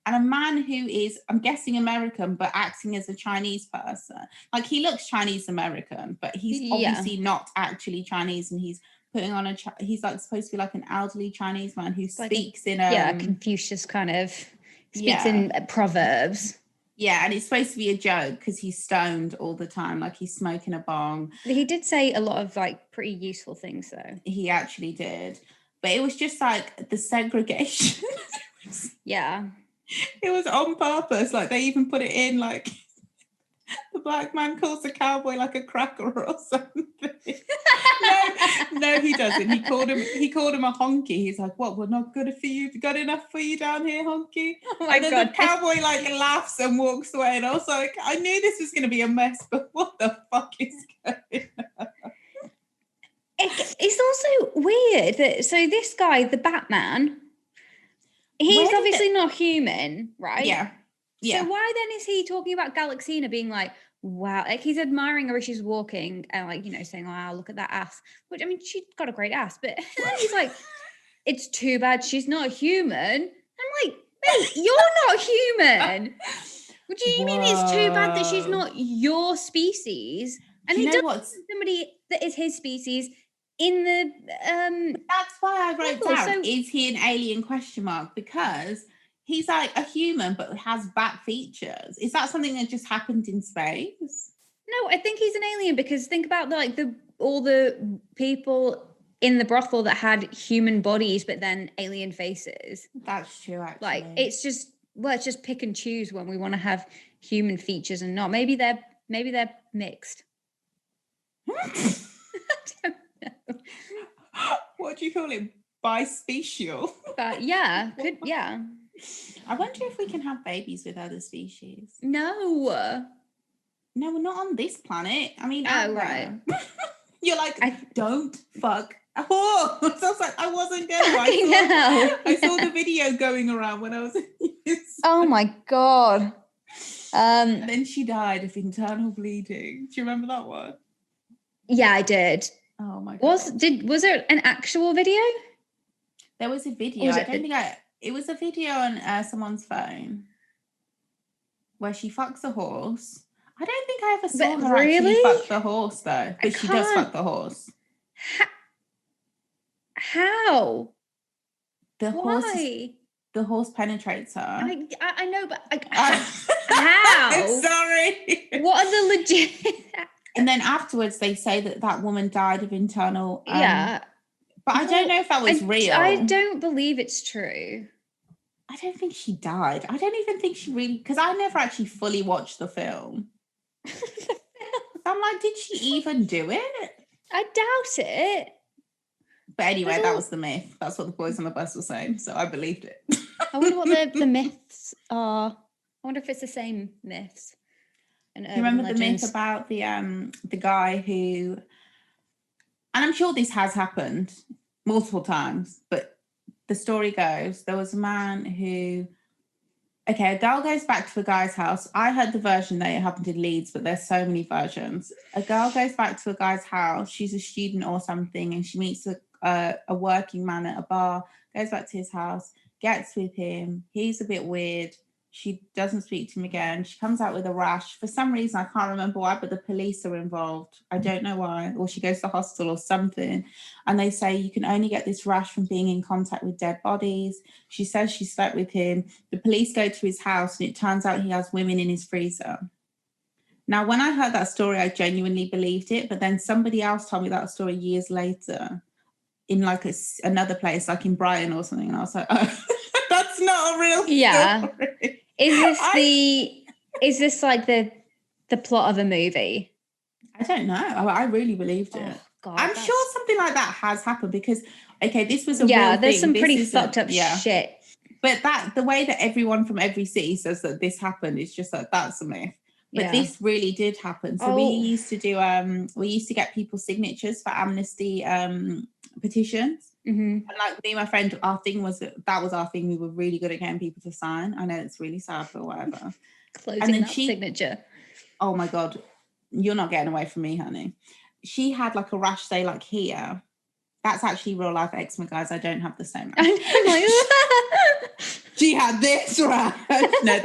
[SPEAKER 3] and a man who is, I'm guessing, American, but acting as a Chinese person. Like, he looks Chinese American, but he's obviously not actually Chinese, and he's putting on he's like supposed to be like an elderly Chinese man who speaks in
[SPEAKER 2] Confucius kind of speaks in proverbs.
[SPEAKER 3] Yeah, and it's supposed to be a joke because he's stoned all the time, like he's smoking a bong.
[SPEAKER 2] He did say a lot of like pretty useful things though.
[SPEAKER 3] He actually did. But it was just like the segregation. It was on purpose. Like they even put it in like the black man calls a cowboy like a cracker or something. No, he doesn't. He called him a honky. He's like, "What? We're not good enough for you down here, honky."
[SPEAKER 2] Oh my God.
[SPEAKER 3] The cowboy like laughs and walks away. And I was like, I knew this was going to be a mess, but what the fuck is going
[SPEAKER 2] also weird that this guy, the Batman, he's obviously not human, right?
[SPEAKER 3] Yeah.
[SPEAKER 2] So why then is he talking about Galaxina being like, wow, like he's admiring her as she's walking and like, saying, wow, look at that ass, which I mean, she's got a great ass, but then he's like, it's too bad she's not human. I'm like, mate, you're not human. What do you mean it's too bad that she's not your species? And he does somebody that is his species in the
[SPEAKER 3] that's why I wrote down, so, is he an alien ? Because he's like a human but has bat features. Is that something that just happened in space?
[SPEAKER 2] No, I think he's an alien because think about all the people in the brothel that had human bodies but then alien faces.
[SPEAKER 3] That's true, actually.
[SPEAKER 2] Like it's just let's just pick and choose when we want to have human features and not. Maybe they're mixed. I don't know.
[SPEAKER 3] What do you call it? Bispecial?
[SPEAKER 2] But yeah.
[SPEAKER 3] I wonder if we can have babies with other species.
[SPEAKER 2] No,
[SPEAKER 3] we're not on this planet. I mean,
[SPEAKER 2] right.
[SPEAKER 3] You're like, don't fuck a horse. I was like, I wasn't going to. I saw the video going around when I was in
[SPEAKER 2] Oh my God.
[SPEAKER 3] And then she died of internal bleeding. Do you remember that one?
[SPEAKER 2] Yeah, I did.
[SPEAKER 3] Oh my God.
[SPEAKER 2] Was there an actual video?
[SPEAKER 3] There was a video. It was a video on someone's phone where she fucks a horse. I don't think I ever saw her actually fuck the horse though, but she does fuck the horse.
[SPEAKER 2] How?
[SPEAKER 3] The horse penetrates her.
[SPEAKER 2] I know, but how?
[SPEAKER 3] I'm sorry.
[SPEAKER 2] What are the legit?
[SPEAKER 3] And then afterwards, they say that woman died of internal. But I don't know if that was real.
[SPEAKER 2] I don't believe it's true.
[SPEAKER 3] I don't think she died. I don't even think she really, because I never actually fully watched the film. I'm like, did she even do it?
[SPEAKER 2] I doubt it.
[SPEAKER 3] But anyway, that was the myth. That's what the boys on the bus were saying. So I believed it.
[SPEAKER 2] I wonder what the myths are. I wonder if it's the same myths.
[SPEAKER 3] Do you remember the myth about the guy who, and I'm sure this has happened multiple times, but the story goes, there was a man who, a girl goes back to a guy's house. I heard the version that it happened in Leeds, but there's so many versions. A girl goes back to a guy's house. She's a student or something, and she meets a working man at a bar, goes back to his house, gets with him. He's a bit weird. She doesn't speak to him again. She comes out with a rash. For some reason, I can't remember why, but the police are involved. I don't know why. Or she goes to the hospital or something. And they say you can only get this rash from being in contact with dead bodies. She says she slept with him. The police go to his house and it turns out he has women in his freezer. Now, when I heard that story, I genuinely believed it. But then somebody else told me that story years later in like another place, like in Brighton or something. And I was like, oh, that's not a real story.
[SPEAKER 2] Is this like the plot of a movie?
[SPEAKER 3] I don't know. I really believed it. Oh, God, I'm sure something like that has happened because, this was a real thing.
[SPEAKER 2] There's some pretty fucked up shit.
[SPEAKER 3] But the way that everyone from every city says that this happened is just like, that's a myth. But this really did happen. So we used to do, we used to get people's signatures for amnesty petitions.
[SPEAKER 2] Mm-hmm.
[SPEAKER 3] And like me and my friend, that was our thing. We were really good at getting people to sign. I know it's really sad, but whatever.
[SPEAKER 2] Closing that signature.
[SPEAKER 3] Oh my God, you're not getting away from me, honey. She had like a rash, say like here. That's actually real life eczema, guys. I don't have the same rash. She had this rash. No,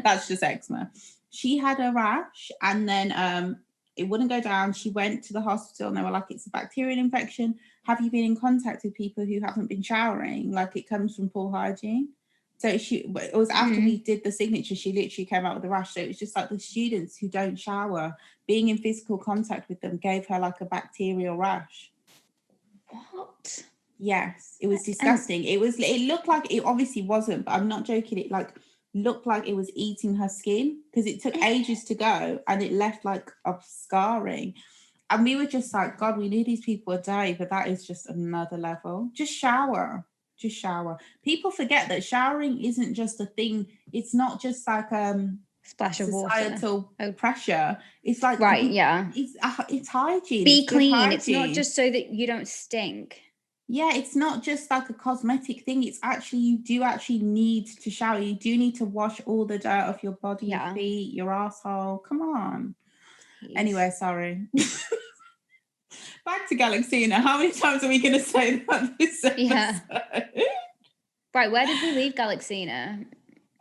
[SPEAKER 3] that's just eczema. She had a rash and then it wouldn't go down. She went to the hospital and they were like, it's a bacterial infection. Have you been in contact with people who haven't been showering? Like it comes from poor hygiene. So it was after we did the signature, she literally came out with a rash. So it was just like the students who don't shower, being in physical contact with them gave her like a bacterial rash.
[SPEAKER 2] What?
[SPEAKER 3] Yes, it was disgusting. It looked like, it obviously wasn't, but I'm not joking. It like looked like it was eating her skin because it took ages to go and it left like a scarring. And we were just like, God, we knew these people a day, but that is just another level. Just shower. People forget that showering isn't just a thing. It's not just like
[SPEAKER 2] Splash of water.
[SPEAKER 3] societal pressure. It's like
[SPEAKER 2] right, yeah.
[SPEAKER 3] It's hygiene.
[SPEAKER 2] Be
[SPEAKER 3] it's good
[SPEAKER 2] clean.
[SPEAKER 3] hygiene.
[SPEAKER 2] It's not just so that you don't stink.
[SPEAKER 3] Yeah, it's not just like a cosmetic thing. It's actually, you do actually need to shower. You do need to wash all the dirt off your body, your feet, your asshole. Come on. Please. Anyway, sorry. Back to Galaxina. How many times are we going to say that this episode?
[SPEAKER 2] Yeah. Right, where did we leave Galaxina?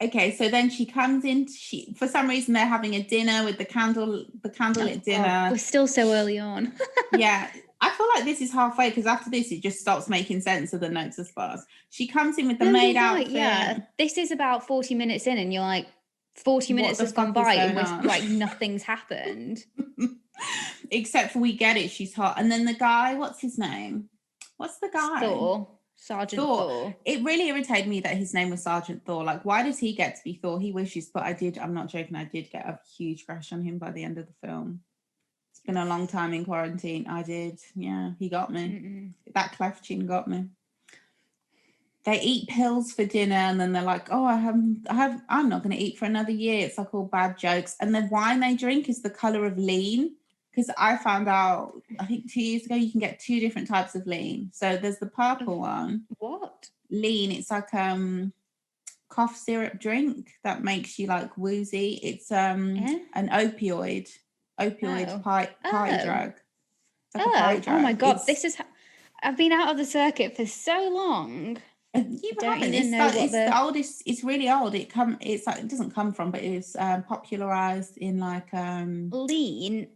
[SPEAKER 3] Okay, so then she comes in. For some reason, they're having a dinner with the candlelit dinner.
[SPEAKER 2] We're still so early on.
[SPEAKER 3] Yeah. I feel like this is halfway, because after this, it just stops making sense of the notes as far as. She comes in with the maid outfit.
[SPEAKER 2] Yeah, this is about 40 minutes in, and you're like, 40 minutes has gone by, and we're like, nothing's happened.
[SPEAKER 3] Except for we get it, she's hot. And then the guy, what's his name? What's the guy?
[SPEAKER 2] Sergeant Thor.
[SPEAKER 3] It really irritated me that his name was Sergeant Thor. Like, why does he get to be Thor? He wishes, but I'm not joking, I did get a huge crush on him by the end of the film. It's been a long time in quarantine. I did. Yeah, he got me. That cleft chin got me. They eat pills for dinner, and then they're like, oh, I'm not going to eat for another year. It's like all bad jokes. And the wine they drink is the color of lean. Because I found out, I think 2 years ago, you can get 2 different types of lean. So there's the purple one.
[SPEAKER 2] What?
[SPEAKER 3] Lean. It's like cough syrup drink that makes you like woozy. It's an opioid party drug. Like
[SPEAKER 2] oh my God. I've been out of the circuit for so long.
[SPEAKER 3] You haven't. It's the oldest. It's really old. It doesn't come from, but it was popularized in like
[SPEAKER 2] lean.
[SPEAKER 3] Lean.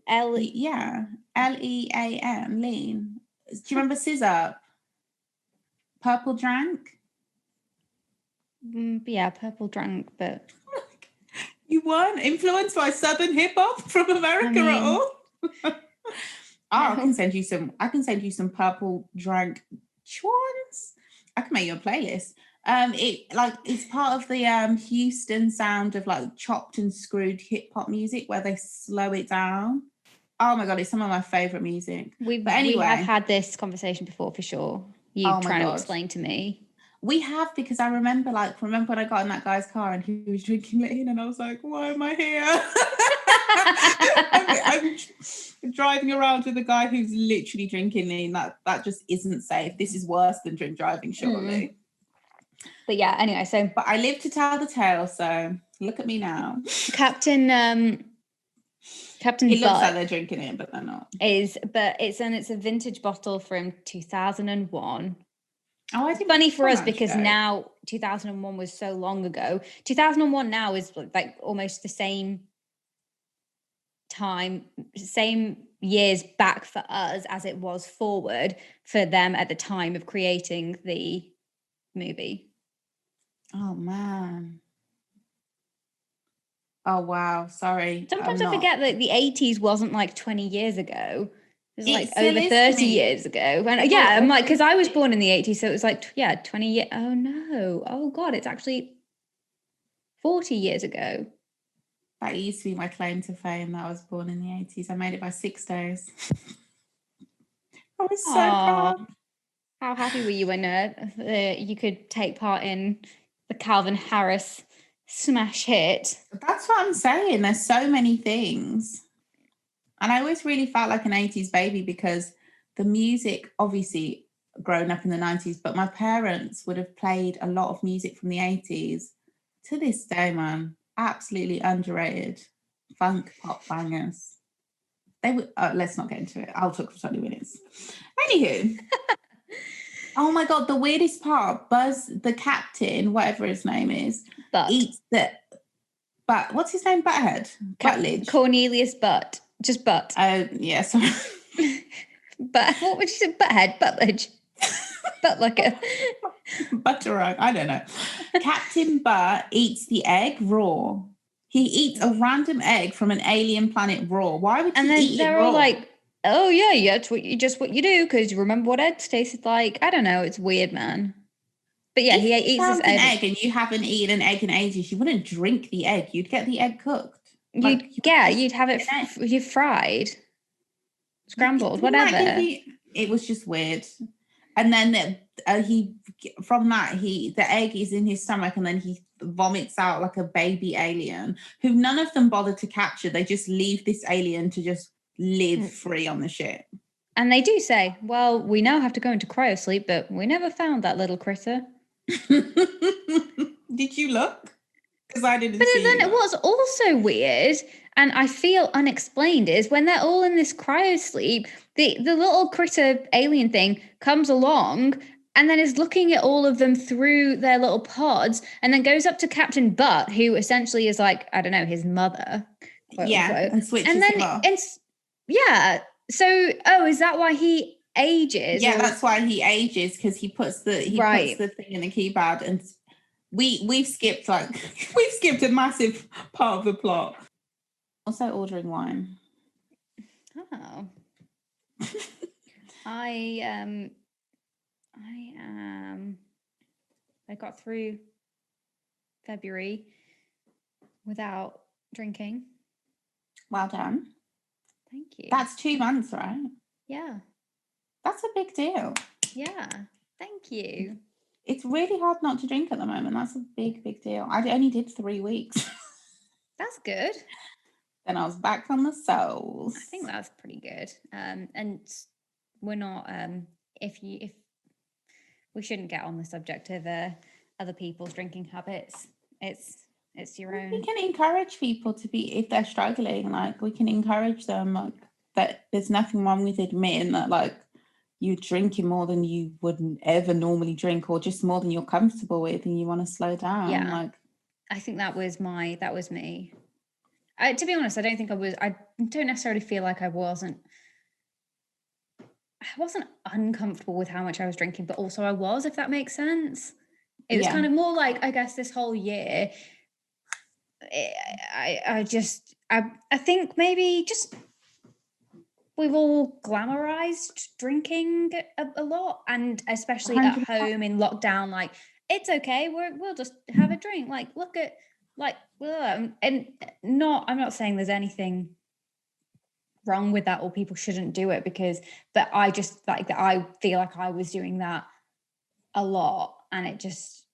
[SPEAKER 3] Lean. Do you remember Scissor? Purple drank.
[SPEAKER 2] Yeah, purple drank, but
[SPEAKER 3] you weren't influenced by Southern hip hop from America at all. I can send you some. I can send you some purple drank chwans. I can make you a playlist. It's part of the Houston sound of like chopped and screwed hip hop music where they slow it down. Oh my God, it's some of my favorite music.
[SPEAKER 2] We have had this conversation before for sure. You trying to explain to me.
[SPEAKER 3] We have, because I remember when I got in that guy's car and he was drinking lean, and I was like, why am I here? I'm driving around with a guy who's literally drinking lean. That just isn't safe. This is worse than drink driving, surely.
[SPEAKER 2] But yeah, anyway,
[SPEAKER 3] but I live to tell the tale, so look at me now.
[SPEAKER 2] Captain
[SPEAKER 3] It looks like they're drinking it, but they're not.
[SPEAKER 2] It's a vintage bottle from 2001.
[SPEAKER 3] Oh,
[SPEAKER 2] it's funny for us because now 2001 was so long ago. 2001 now is like almost the same time, same years back for us as it was forward for them at the time of creating the movie.
[SPEAKER 3] Oh man. Oh wow, sorry.
[SPEAKER 2] Sometimes I forget that the 80s wasn't like 20 years ago. It was like over 30 years ago. And yeah, I'm like, because I was born in the 80s, so it was like 20 years. Oh no. Oh God, it's actually 40 years ago.
[SPEAKER 3] That used to be my claim to fame, that I was born in the 80s. I made it by 6 days. I was so proud.
[SPEAKER 2] How happy were you when you could take part in the Calvin Harris smash hit?
[SPEAKER 3] That's what I'm saying. There's so many things. And I always really felt like an 80s baby because the music, obviously grown up in the 90s, but my parents would have played a lot of music from the 80s. To this day, man, absolutely underrated funk pop bangers. They would. Let's not get into it. I'll talk for 20 minutes. Anywho. Oh my God, the weirdest part, Buzz, the captain, whatever his name is, eats the... But what's his name? Butthead? Butledge.
[SPEAKER 2] Cornelius Butt. Just Butt.
[SPEAKER 3] Oh, yeah, sorry.
[SPEAKER 2] But what would you say? Butthead? Butledge? Buttlicker?
[SPEAKER 3] Butterug, I don't know. Captain Butt eats the egg raw. He eats a random egg from an alien planet raw. Why would he eat it raw? And then they're all
[SPEAKER 2] like, oh yeah, it's what you do because you remember what eggs tasted like. I don't know. It's weird, man. But yeah, he eats this
[SPEAKER 3] egg, and you haven't eaten an egg in ages. You wouldn't drink the egg. You'd get the egg cooked.
[SPEAKER 2] You'd have it you fried, scrambled, whatever.
[SPEAKER 3] It was just weird. And then the egg is in his stomach, and then he vomits out like a baby alien who none of them bother to capture. They just leave this alien to just live free on the ship.
[SPEAKER 2] And they do say, well, we now have to go into cryosleep, but we never found that little critter.
[SPEAKER 3] Did you look? Because I didn't see
[SPEAKER 2] But then
[SPEAKER 3] you.
[SPEAKER 2] what's also weird, and I feel unexplained, is when they're all in this cryosleep, the little critter alien thing comes along and then is looking at all of them through their little pods, and then goes up to Captain Butt, who essentially is like, I don't know, his mother. Quote, unquote.
[SPEAKER 3] And switches
[SPEAKER 2] and then
[SPEAKER 3] him off.
[SPEAKER 2] So, is that why he ages?
[SPEAKER 3] Yeah, that's why he ages, because he puts the thing in the keypad, and we've skipped a massive part of the plot. Also ordering wine.
[SPEAKER 2] Oh. I got through February without drinking.
[SPEAKER 3] Well done.
[SPEAKER 2] Thank you.
[SPEAKER 3] That's 2 months, right?
[SPEAKER 2] Yeah.
[SPEAKER 3] That's a big deal.
[SPEAKER 2] Yeah. Thank you.
[SPEAKER 3] It's really hard not to drink at the moment. That's a big, big deal. I only did 3 weeks.
[SPEAKER 2] That's good.
[SPEAKER 3] Then I was back on the souls.
[SPEAKER 2] I think that's pretty good. And we're not if we shouldn't get on the subject of other people's drinking habits. It's your own.
[SPEAKER 3] We can encourage people to be, if they're struggling, like we can encourage them, like that there's nothing wrong with admitting that like you're drinking more than you wouldn't ever normally drink, or just more than you're comfortable with, and you want to slow down.
[SPEAKER 2] Yeah.
[SPEAKER 3] Like
[SPEAKER 2] I think that was me. To be honest, I don't necessarily feel like I wasn't uncomfortable with how much I was drinking, but also I was, if that makes sense. It was kind of more like, I guess this whole year, I think maybe just we've all glamorized drinking a lot, and especially
[SPEAKER 3] 100%.
[SPEAKER 2] at home in lockdown, like it's okay, we'll just have a drink, like look at like and I'm not saying there's anything wrong with that or people shouldn't do it, but I just like that I feel like I was doing that a lot, and it just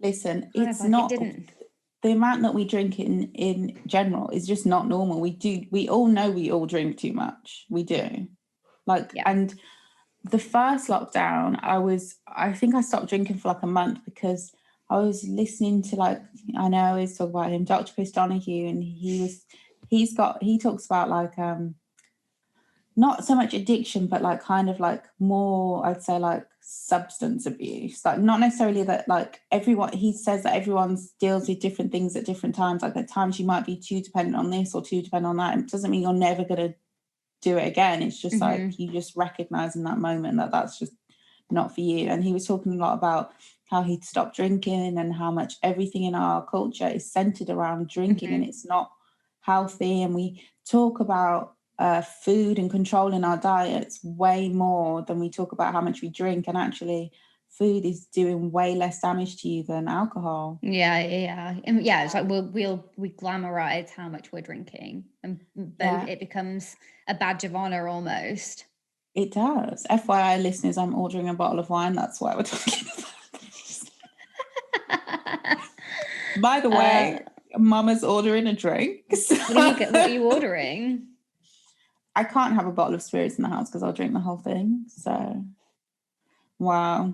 [SPEAKER 3] listen, it's not the amount that we drink in general is just not normal. We all know we all drink too much. We do. And the first lockdown, I think I stopped drinking for like a month because I was listening to, like, I know I always talk about him, Dr. Chris Donahue, and he talks about like not so much addiction, but like kind of like more, I'd say like substance abuse, like not necessarily that like he says that everyone deals with different things at different times. Like at times you might be too dependent on this or too dependent on that. It doesn't mean you're never going to do it again. It's just like you just recognize in that moment that that's just not for you. And he was talking a lot about how he'd stopped drinking and how much everything in our culture is centered around drinking and it's not healthy. And we talk about food and controlling our diets way more than we talk about how much we drink, and actually food is doing way less damage to you than alcohol.
[SPEAKER 2] It's like we glamorize how much we're drinking, and it becomes a badge of honor almost.
[SPEAKER 3] It does. FYI listeners, I'm ordering a bottle of wine. That's why we're talking about this. By the way, Mama's ordering a drink. So.
[SPEAKER 2] What are you ordering?
[SPEAKER 3] I can't have a bottle of spirits in the house because I'll drink the whole thing. So, wow.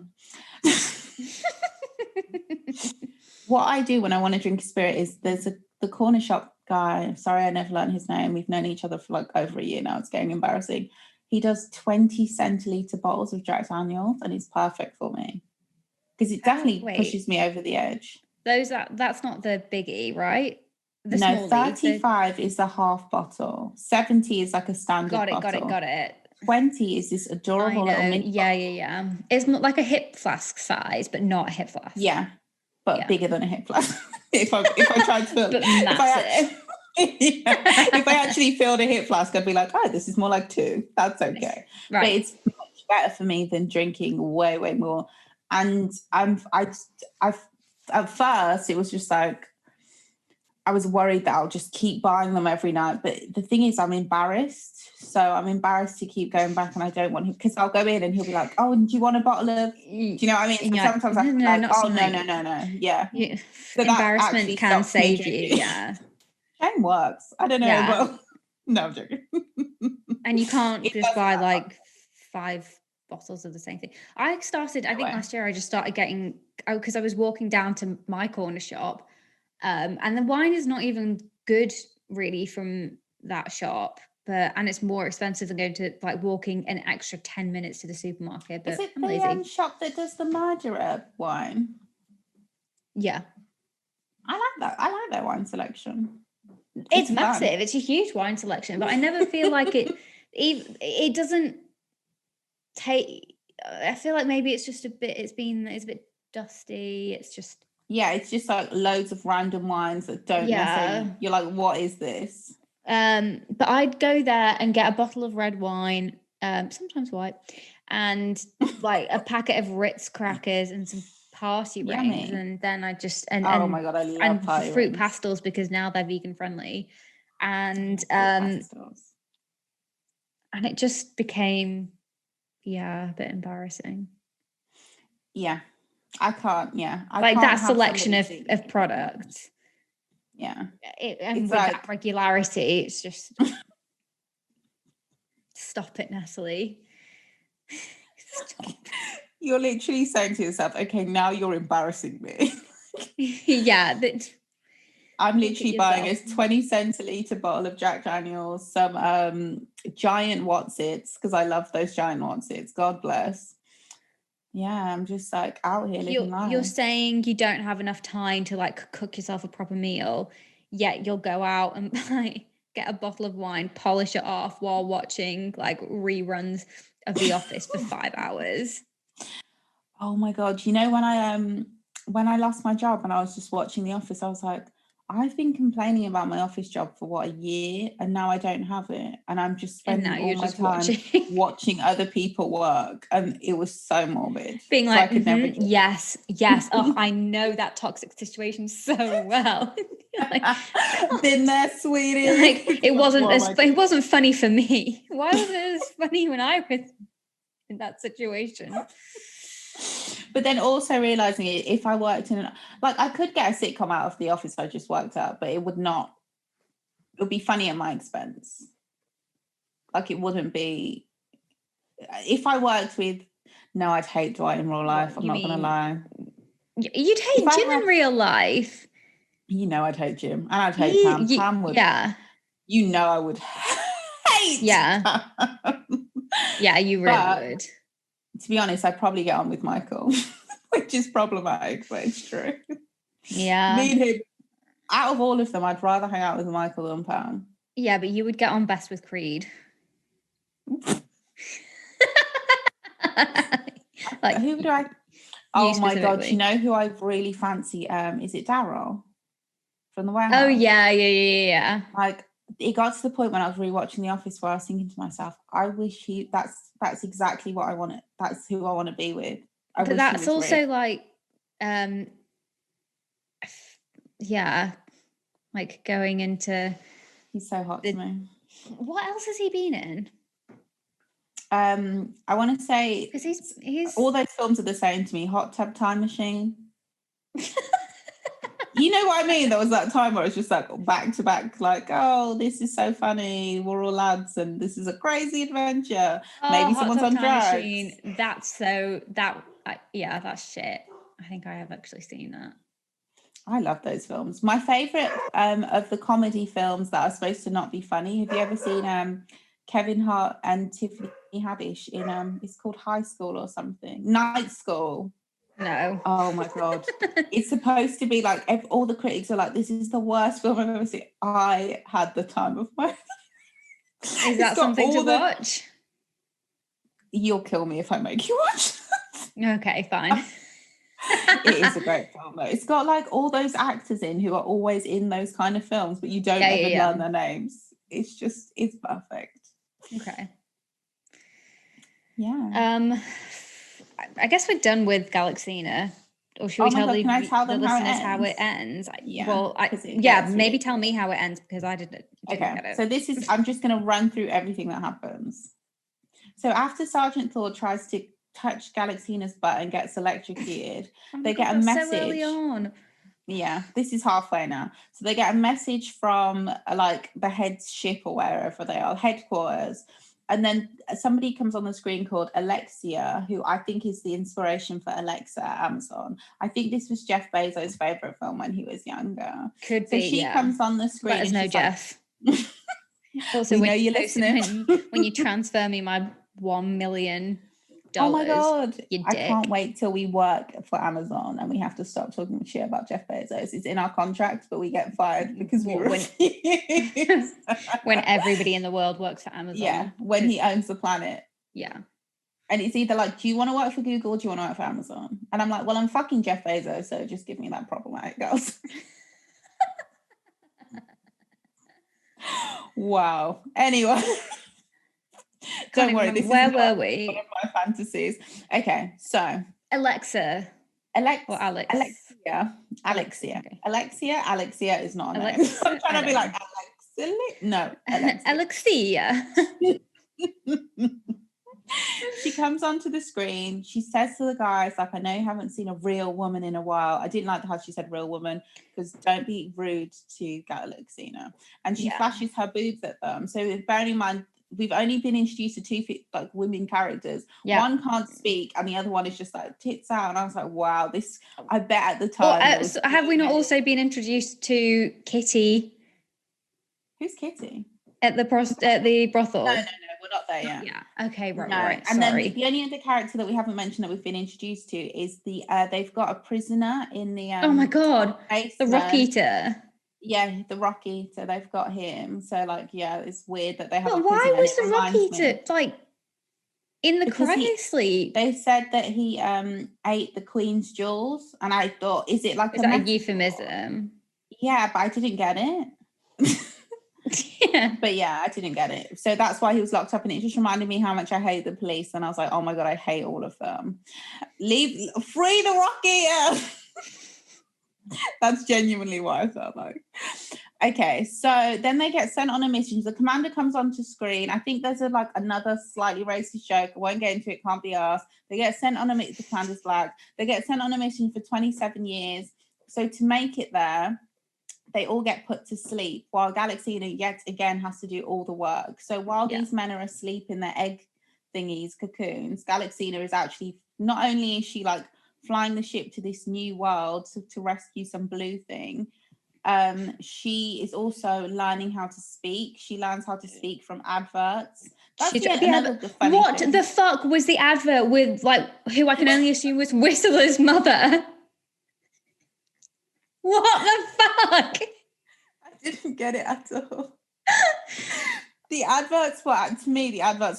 [SPEAKER 3] What I do when I want to drink a spirit is there's the corner shop guy. Sorry, I never learned his name. We've known each other for like over a year now. It's getting embarrassing. He does 20 centiliter bottles of Jack Daniels, and it's perfect for me because it definitely pushes me over the edge.
[SPEAKER 2] That's not the biggie, right?
[SPEAKER 3] No, 35 is the half bottle. 70 is like a standard bottle.
[SPEAKER 2] Got it.
[SPEAKER 3] 20 is this adorable little mini
[SPEAKER 2] Yeah. It's not like a hip flask size, but not a hip flask.
[SPEAKER 3] Yeah, but bigger than a hip flask. if I tried to fill
[SPEAKER 2] but massive.
[SPEAKER 3] If I actually filled a hip flask, I'd be like, oh, this is more like 2. That's okay. Right. But it's much better for me than drinking way, way more. And I've at first it was just like, I was worried that I'll just keep buying them every night. But the thing is, I'm embarrassed. So I'm embarrassed to keep going back, and I don't want him, because I'll go in and he'll be like, "Oh, and do you want a bottle of?" Do you know what I mean? So sometimes I'm like, "Oh, no, yeah." So
[SPEAKER 2] embarrassment can save you. Yeah,
[SPEAKER 3] shame works. I don't know, but no, I'm joking.
[SPEAKER 2] And you can't just buy like 5 bottles of the same thing. I think last year I just started getting, because I was walking down to my corner shop, and the wine is not even good really from that shop, and it's more expensive than going to like walking an extra 10 minutes to the supermarket. But
[SPEAKER 3] is it the shop that does the murderer wine?
[SPEAKER 2] Yeah,
[SPEAKER 3] I like that. I like their wine selection.
[SPEAKER 2] It's massive. Fun. It's a huge wine selection, but I never feel like it doesn't take. I feel like maybe it's just a bit. It's a bit dusty. It's just.
[SPEAKER 3] Yeah, it's just like loads of random wines that don't necessarily. You're like, what is this?
[SPEAKER 2] But I'd go there and get a bottle of red wine, sometimes white, and like a packet of Ritz crackers and some party rings, and then I just
[SPEAKER 3] oh my god, I love party
[SPEAKER 2] fruit
[SPEAKER 3] rings.
[SPEAKER 2] pastels, because now they're vegan friendly, and it just became a bit embarrassing.
[SPEAKER 3] Yeah, I can't. Yeah,
[SPEAKER 2] that selection of products.
[SPEAKER 3] Yeah,
[SPEAKER 2] and with that regularity, it's just stop it, Natalie. Stop.
[SPEAKER 3] You're literally saying to yourself, okay, now you're embarrassing me.
[SPEAKER 2] Yeah.
[SPEAKER 3] I'm literally buying a 20 centiliter bottle of Jack Daniels, some giant Watsits, because I love those giant Watsits. God bless. Yeah, I'm just like out here living life.
[SPEAKER 2] You're saying you don't have enough time to like cook yourself a proper meal, yet you'll go out and get a bottle of wine, polish it off while watching like reruns of The Office for 5 hours.
[SPEAKER 3] Oh my god! You know, when I lost my job and I was just watching The Office, I was like, I've been complaining about my office job for a year, and now I don't have it, and I'm just spending all my time watching other people work, and it was so morbid.
[SPEAKER 2] Being like, yes. Oh, I know that toxic situation so well.
[SPEAKER 3] Been there, sweetie.
[SPEAKER 2] Like it wasn't funny for me. Why was it as funny when I was in that situation?
[SPEAKER 3] But then also realizing if I worked in I could get a sitcom out of The Office I just worked out, but it would be funny at my expense. Like it wouldn't be if I worked with I'd hate Dwight in real life. I'm not gonna lie.
[SPEAKER 2] You'd hate Jim in real life.
[SPEAKER 3] You know I'd hate Jim. And I'd hate Pam. Pam would you know I would hate Pam.
[SPEAKER 2] Yeah, you really would.
[SPEAKER 3] To be honest, I'd probably get on with Michael, which is problematic, but it's true.
[SPEAKER 2] Yeah.
[SPEAKER 3] Me and him, out of all of them, I'd rather hang out with Michael than Pam.
[SPEAKER 2] Yeah, but you would get on best with Creed.
[SPEAKER 3] Like who do I? Oh my god! Do you know who I really fancy? Is it Daryl from The Warehouse?
[SPEAKER 2] Oh yeah.
[SPEAKER 3] Like it got to the point when I was rewatching The Office where I was thinking to myself, I wish that's exactly what I want. That's who I want to be with.
[SPEAKER 2] But that's also
[SPEAKER 3] real.
[SPEAKER 2] Like, like going into.
[SPEAKER 3] He's so hot to me.
[SPEAKER 2] What else has he been in?
[SPEAKER 3] I want to say
[SPEAKER 2] because he's
[SPEAKER 3] all those films are the same to me. Hot Tub Time Machine. You know what I mean? There was that time where it's just like back to back, like, oh, this is so funny. We're all lads, and this is a crazy adventure. Maybe someone's on drugs.
[SPEAKER 2] That's shit. I think I have actually seen that.
[SPEAKER 3] I love those films. My favorite of the comedy films that are supposed to not be funny. Have you ever seen Kevin Hart and Tiffany Haddish in it's called High School or something? Night School.
[SPEAKER 2] No.
[SPEAKER 3] Oh my god. It's supposed to be like all the critics are like, this is the worst film I've ever seen. I had the time of my life.
[SPEAKER 2] Is that something to watch?
[SPEAKER 3] You'll kill me if I make you watch
[SPEAKER 2] that. Okay, fine.
[SPEAKER 3] It is a great film though. It's got like all those actors in who are always in those kind of films, but you don't ever learn their names. It's perfect.
[SPEAKER 2] Okay.
[SPEAKER 3] Yeah.
[SPEAKER 2] I guess we're done with Galaxina. Or should we tell
[SPEAKER 3] God, can I tell
[SPEAKER 2] the
[SPEAKER 3] them how it
[SPEAKER 2] listeners how it
[SPEAKER 3] ends?
[SPEAKER 2] ends?
[SPEAKER 3] Yeah,
[SPEAKER 2] Well, maybe tell me how it ends because I didn't
[SPEAKER 3] okay,
[SPEAKER 2] get it.
[SPEAKER 3] So this is, I'm just going to run through everything that happens. So after Sergeant Thor tries to touch Galaxina's butt and gets electrocuted, they get a message.
[SPEAKER 2] So early on.
[SPEAKER 3] Yeah, this is halfway now. So they get a message from like the head's ship or wherever they are, headquarters. And then somebody comes on the screen called Alexia, who I think is the inspiration for Alexa at Amazon. I think this was Jeff Bezos' favorite film when he was younger.
[SPEAKER 2] Could be.
[SPEAKER 3] So she comes on the screen.
[SPEAKER 2] Let us know, Jeff. Also,
[SPEAKER 3] we know you're listening.
[SPEAKER 2] When you transfer me my $1 million.
[SPEAKER 3] Oh my God. I can't wait till we work for Amazon and we have to stop talking shit about Jeff Bezos. It's in our contract, but we get fired because when
[SPEAKER 2] everybody in the world works for Amazon.
[SPEAKER 3] Yeah, when he owns the planet.
[SPEAKER 2] Yeah.
[SPEAKER 3] And it's either like, do you want to work for Google or do you want to work for Amazon? And I'm like, well, I'm fucking Jeff Bezos, so just give me that problematic girls. Wow. Anyway. Don't worry.
[SPEAKER 2] Where were we?
[SPEAKER 3] One of my fantasies. Okay, so
[SPEAKER 2] Alexia.
[SPEAKER 3] Or Alex. Alexia. Okay. Alexia is not a name. I'm trying to be like Alexia. No,
[SPEAKER 2] Alexia.
[SPEAKER 3] She comes onto the screen. She says to the guys, like, I know you haven't seen a real woman in a while. I didn't like how she said real woman because don't be rude to Galaxina. And she flashes her boobs at them. So bearing in mind, we've only been introduced to two like women characters. Yeah. One can't speak and the other one is just like tits out. And I was like, wow, this, I bet at the time.
[SPEAKER 2] So have we not also been introduced to Kitty?
[SPEAKER 3] Who's Kitty?
[SPEAKER 2] At the brothel?
[SPEAKER 3] No, we're not there yet.
[SPEAKER 2] Yeah. Okay, right.
[SPEAKER 3] And
[SPEAKER 2] sorry.
[SPEAKER 3] then the only other character that we haven't mentioned that we've been introduced to is the they've got a prisoner in the
[SPEAKER 2] oh my God,
[SPEAKER 3] basement.
[SPEAKER 2] the Rock Eater.
[SPEAKER 3] Yeah, the Rock Eater. They've got him. So like, yeah, it's weird that they have.
[SPEAKER 2] But why was the Rock Eater like in the cryo sleep?
[SPEAKER 3] They said that he ate the Queen's jewels, and I thought, is it like
[SPEAKER 2] is that a euphemism?
[SPEAKER 3] Yeah, but I didn't get it.
[SPEAKER 2] Yeah.
[SPEAKER 3] But yeah, I didn't get it. So that's why he was locked up, and it just reminded me how much I hate the police. And I was like, oh my God, I hate all of them. Free the Rock Eater. That's genuinely what I felt like. Okay, so then they get sent on a mission. The commander comes onto screen. I think there's another slightly racist joke. I won't get into it, can't be asked. They get sent on the commander's black. They get sent on a mission for 27 years. So to make it there, they all get put to sleep while Galaxina yet again has to do all the work. So while these men are asleep in their egg thingies, cocoons, Galaxina is actually, not only is she like flying the ship to this new world to rescue some blue thing, she is also learning how to speak. She learns how to speak from adverts. That's
[SPEAKER 2] what the fuck was the advert with, like, who I can only assume was Whistler's mother? What the fuck?
[SPEAKER 3] I didn't get it at all. The adverts were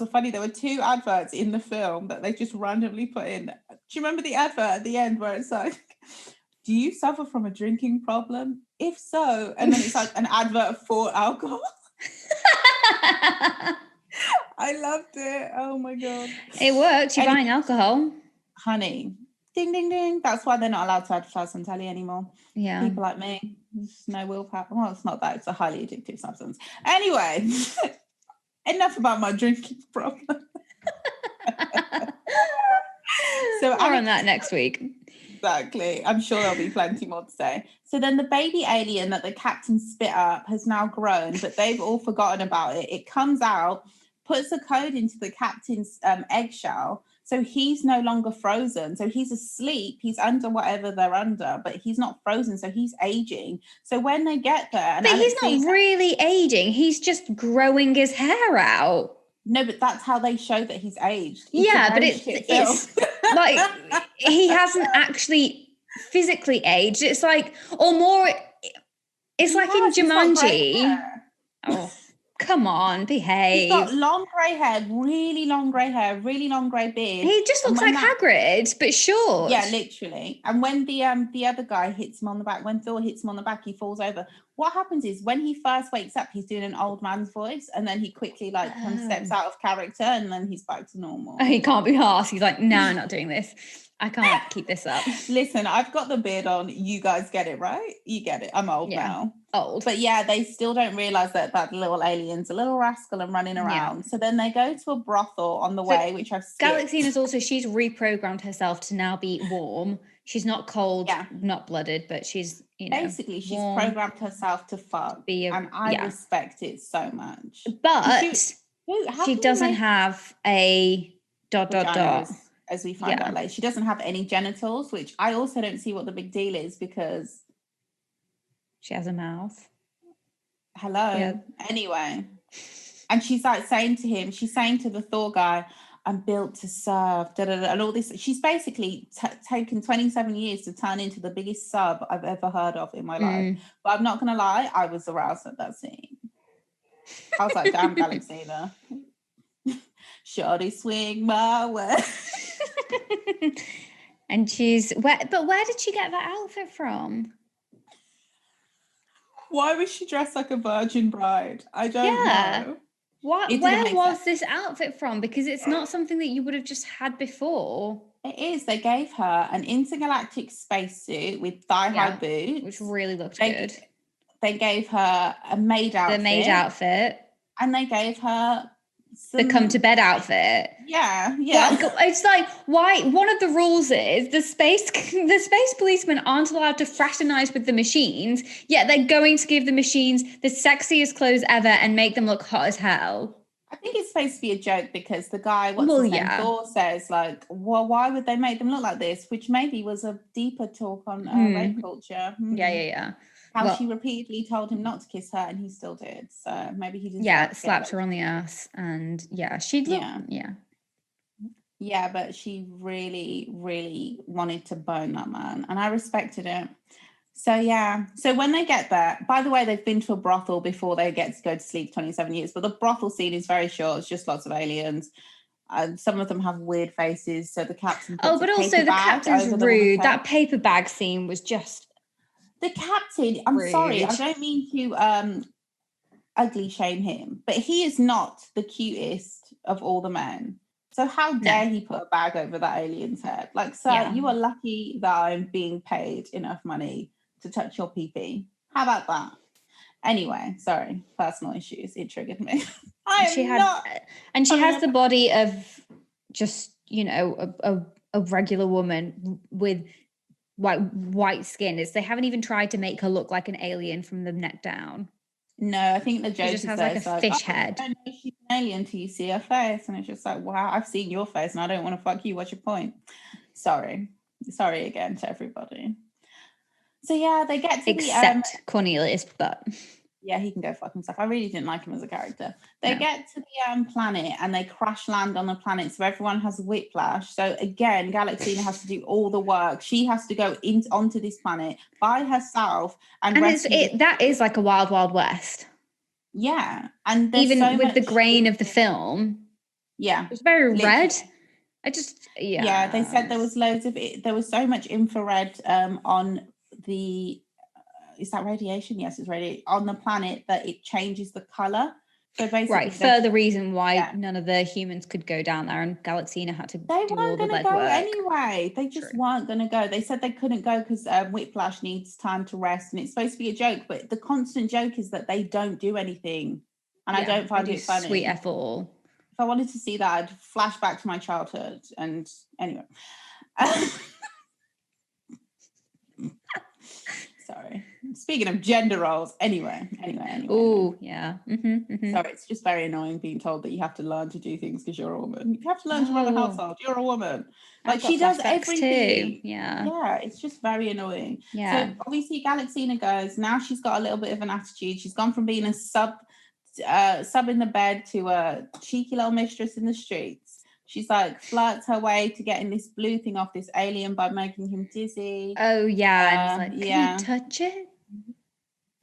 [SPEAKER 3] funny. There were two adverts in the film that they just randomly put in. Do you remember the advert at the end where it's like, do you suffer from a drinking problem? If so, and then it's like an advert for alcohol. I loved it. Oh my God.
[SPEAKER 2] It worked. You're buying alcohol.
[SPEAKER 3] Honey. Ding, ding, ding. That's why they're not allowed to advertise on telly anymore.
[SPEAKER 2] Yeah.
[SPEAKER 3] People like me. There's no willpower. Well, it's not that. It's a highly addictive substance. Anyway, enough about my drinking problem.
[SPEAKER 2] So more on that next week.
[SPEAKER 3] Exactly. I'm sure there'll be plenty more to say. So then the baby alien that the captain spit up has now grown, but they've all forgotten about it. It comes out, puts a code into the captain's eggshell. So he's no longer frozen. So he's asleep. He's under whatever they're under, but he's not frozen. So he's aging. So when they get there...
[SPEAKER 2] But he's not really aging. He's just growing his hair out.
[SPEAKER 3] No, but that's how they show that he's aged.
[SPEAKER 2] Yeah, but it's like he hasn't actually physically aged. It's like, or more, it's like in Jumanji. Oh, come on, behave.
[SPEAKER 3] He's got long grey hair, really long grey hair, really long grey beard.
[SPEAKER 2] He just looks like Hagrid, but short.
[SPEAKER 3] Yeah, literally. And when the other guy hits him on the back, when Thor hits him on the back, he falls over. what happens is when he first wakes up, he's doing an old man's voice, and then he quickly like kind of steps out of character, and then he's back to normal.
[SPEAKER 2] He can't be arsed. He's like, no, I'm not doing this. I can't keep this up.
[SPEAKER 3] Listen, I've got the beard on. You guys get it, right? You get it. I'm old now.
[SPEAKER 2] Old.
[SPEAKER 3] But yeah, they still don't realize that little alien's a little rascal and running around. So then they go to a brothel on the way, which I've skipped.
[SPEAKER 2] Galaxina's also, she's reprogrammed herself to now be warm. She's not cold, not blooded, but she's, you know,
[SPEAKER 3] basically she's programmed herself to fuck. And I respect it so much.
[SPEAKER 2] But she doesn't have a ...
[SPEAKER 3] As we find out later. She doesn't have any genitals, which I also don't see what the big deal is, because
[SPEAKER 2] she has a mouth.
[SPEAKER 3] Hello. Yeah. Anyway. And she's like saying to him, she's saying to the Thor guy, I'm built to serve, and all this. She's basically taken 27 years to turn into the biggest sub I've ever heard of in my life. But I'm not going to lie, I was aroused at that scene. I was like, damn, Galaxina. Shorty swing my way.
[SPEAKER 2] And where did she get that outfit from?
[SPEAKER 3] Why was she dressed like a virgin bride? I don't know.
[SPEAKER 2] Where was this outfit from? Because it's not something that you would have just had before.
[SPEAKER 3] It is. They gave her an intergalactic spacesuit with thigh-high boots,
[SPEAKER 2] which really looked good.
[SPEAKER 3] They gave her a maid outfit.
[SPEAKER 2] The maid outfit.
[SPEAKER 3] And they gave her
[SPEAKER 2] the come to bed outfit.
[SPEAKER 3] Yeah.
[SPEAKER 2] It's like, why? One of the rules is the space policemen aren't allowed to fraternize with the machines, yet they're going to give the machines the sexiest clothes ever and make them look hot as hell.
[SPEAKER 3] I think it's supposed to be a joke because the guy, Thor says, like, well, why would they make them look like this? Which maybe was a deeper talk on rape culture.
[SPEAKER 2] Yeah.
[SPEAKER 3] How she repeatedly told him not to kiss her, and he still did. So maybe he just
[SPEAKER 2] slapped her on the ass, and she'd look,
[SPEAKER 3] yeah. But she really, really wanted to bone that man, and I respected it. So when they get there, by the way, they've been to a brothel before they get to go to sleep 27 years. But the brothel scene is very short. It's just lots of aliens. Some of them have weird faces. So the captain.
[SPEAKER 2] But also the captain's rude. That paper bag scene was just.
[SPEAKER 3] The captain, I'm sorry, I don't mean to ugly shame him, but he is not the cutest of all the men. So how dare he put a bag over that alien's head? Like, sir, you are lucky that I'm being paid enough money to touch your pee-pee. How about that? Anyway, sorry, personal issues. It triggered me. She
[SPEAKER 2] has the body of just, you know, a regular woman with white skin. They haven't even tried to make her look like an alien from the neck down.
[SPEAKER 3] No, I think the joke
[SPEAKER 2] just has like a fish head.
[SPEAKER 3] I don't know she's an alien till you see her face, and it's just like, wow, I've seen your face and I don't want to fuck you. What's your point? Sorry again to everybody. So they get to
[SPEAKER 2] except Cornelius, but
[SPEAKER 3] he can go fuck himself. I really didn't like him as a character. They get to the planet and they crash land on the planet, so everyone has whiplash. So again, Galaxina has to do all the work. She has to go onto this planet by herself and
[SPEAKER 2] that is like a wild, wild west.
[SPEAKER 3] Yeah, and
[SPEAKER 2] even with the grain of the film, it was very red. I just
[SPEAKER 3] they said there was loads of it. There was so much infrared on the. Is that radiation? Yes, it's radiation on the planet that it changes the color. So basically,
[SPEAKER 2] further reason why none of the humans could go down there, and Galaxina had to.
[SPEAKER 3] They weren't going to go anyway. They just weren't going to go. They said they couldn't go because Whiplash needs time to rest, and it's supposed to be a joke. But the constant joke is that they don't do anything, and I don't find it funny.
[SPEAKER 2] Sweet F all.
[SPEAKER 3] If I wanted to see that, I'd flash back to my childhood. And anyway. Sorry. Speaking of gender roles, anyway.
[SPEAKER 2] Oh, yeah.
[SPEAKER 3] Sorry, it's just very annoying being told that you have to learn to do things because you're a woman. You have to learn to run a household. You're a woman. Like, she does everything.
[SPEAKER 2] Too. Yeah.
[SPEAKER 3] Yeah, it's just very annoying.
[SPEAKER 2] Yeah.
[SPEAKER 3] So obviously Galaxina goes, now she's got a little bit of an attitude. She's gone from being a sub in the bed to a cheeky little mistress in the streets. She's like flirts her way to getting this blue thing off this alien by making him dizzy.
[SPEAKER 2] Oh yeah, and it's like, can you touch it?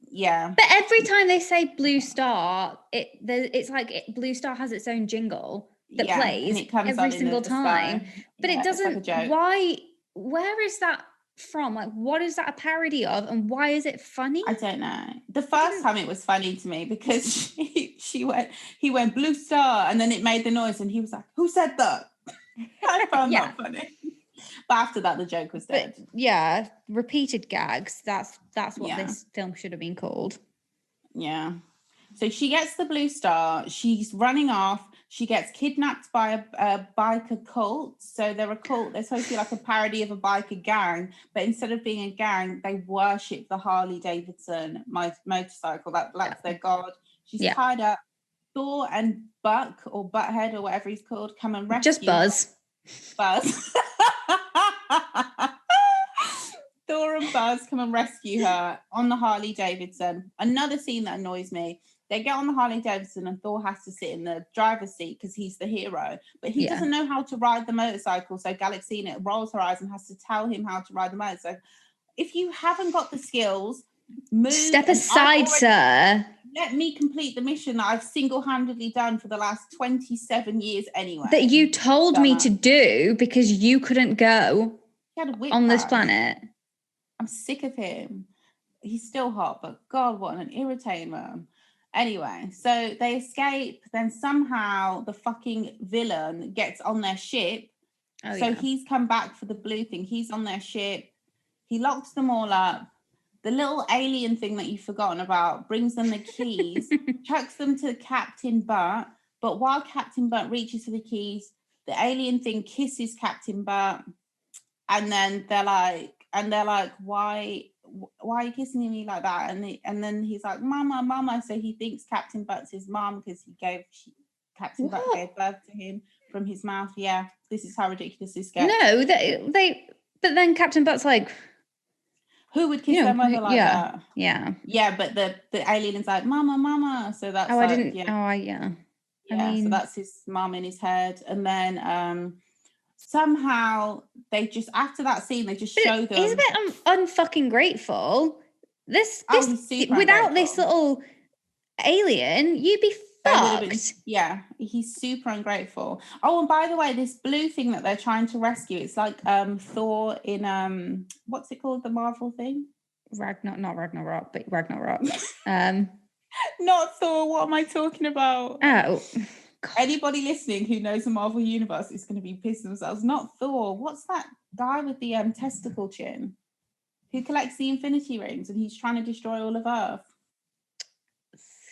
[SPEAKER 3] Yeah.
[SPEAKER 2] But every time they say Blue Star, it's like Blue Star has its own jingle that plays every single time. But it doesn't.
[SPEAKER 3] Like
[SPEAKER 2] why? Where is that? from? Like, what is that a parody of, and why is it funny?
[SPEAKER 3] I don't know. The first time it was funny to me because he went blue star, and then it made the noise, and he was like, "Who said that?" I found that funny. But after that, the joke was dead.
[SPEAKER 2] But yeah, repeated gags. That's what this film should have been called.
[SPEAKER 3] Yeah. So she gets the blue star. She's running off. She gets kidnapped by a biker cult. So they're a cult. They're supposed to be like a parody of a biker gang. But instead of being a gang, they worship the Harley Davidson motorcycle. That's their god. She's tied up. Thor and Buck, or Butthead, or whatever he's called, come and rescue
[SPEAKER 2] Just Buzz.
[SPEAKER 3] Buzz. Thor and Buzz come and rescue her on the Harley Davidson. Another scene that annoys me. They get on the Harley Davidson and Thor has to sit in the driver's seat because he's the hero. But he doesn't know how to ride the motorcycle. So Galaxina rolls her eyes and has to tell him how to ride the motorcycle. If you haven't got the skills, move.
[SPEAKER 2] Step aside, sir.
[SPEAKER 3] Let me complete the mission that I've single-handedly done for the last 27 years anyway.
[SPEAKER 2] That you told me to do because you couldn't go on this planet.
[SPEAKER 3] I'm sick of him. He's still hot, but God, what an irritating man. Anyway, so they escape. Then somehow the fucking villain gets on their ship. He's come back for the blue thing. He's on their ship. He locks them all up. The little alien thing that you've forgotten about brings them the keys, chucks them to Captain Butt. But while Captain Butt reaches for the keys, the alien thing kisses Captain Butt. And then they're like, why are you kissing me like that? And then he's like, mama. So he thinks Captain Butt's his mom because Captain Butt gave birth to him from his mouth. Yeah, this is how ridiculous this gets.
[SPEAKER 2] No, but then Captain Butt's like,
[SPEAKER 3] who would kiss their mother like that?
[SPEAKER 2] Yeah,
[SPEAKER 3] but the alien is like, mama. So that's
[SPEAKER 2] I
[SPEAKER 3] mean, so that's his mom in his head. And then somehow they just, after that scene, they just show them.
[SPEAKER 2] He's a bit unfucking grateful. This without this little alien, you'd be fucked.
[SPEAKER 3] He's super ungrateful. Oh, and by the way, this blue thing that they're trying to rescue, it's like Thor in what's it called, the Marvel thing?
[SPEAKER 2] Not Ragnarok, but Ragnarok.
[SPEAKER 3] Not Thor. What am I talking about?
[SPEAKER 2] Oh,
[SPEAKER 3] God. Anybody listening who knows the Marvel universe is going to be pissing themselves. Not Thor. What's that guy with the testicle chin who collects the Infinity Rings and he's trying to destroy all of Earth?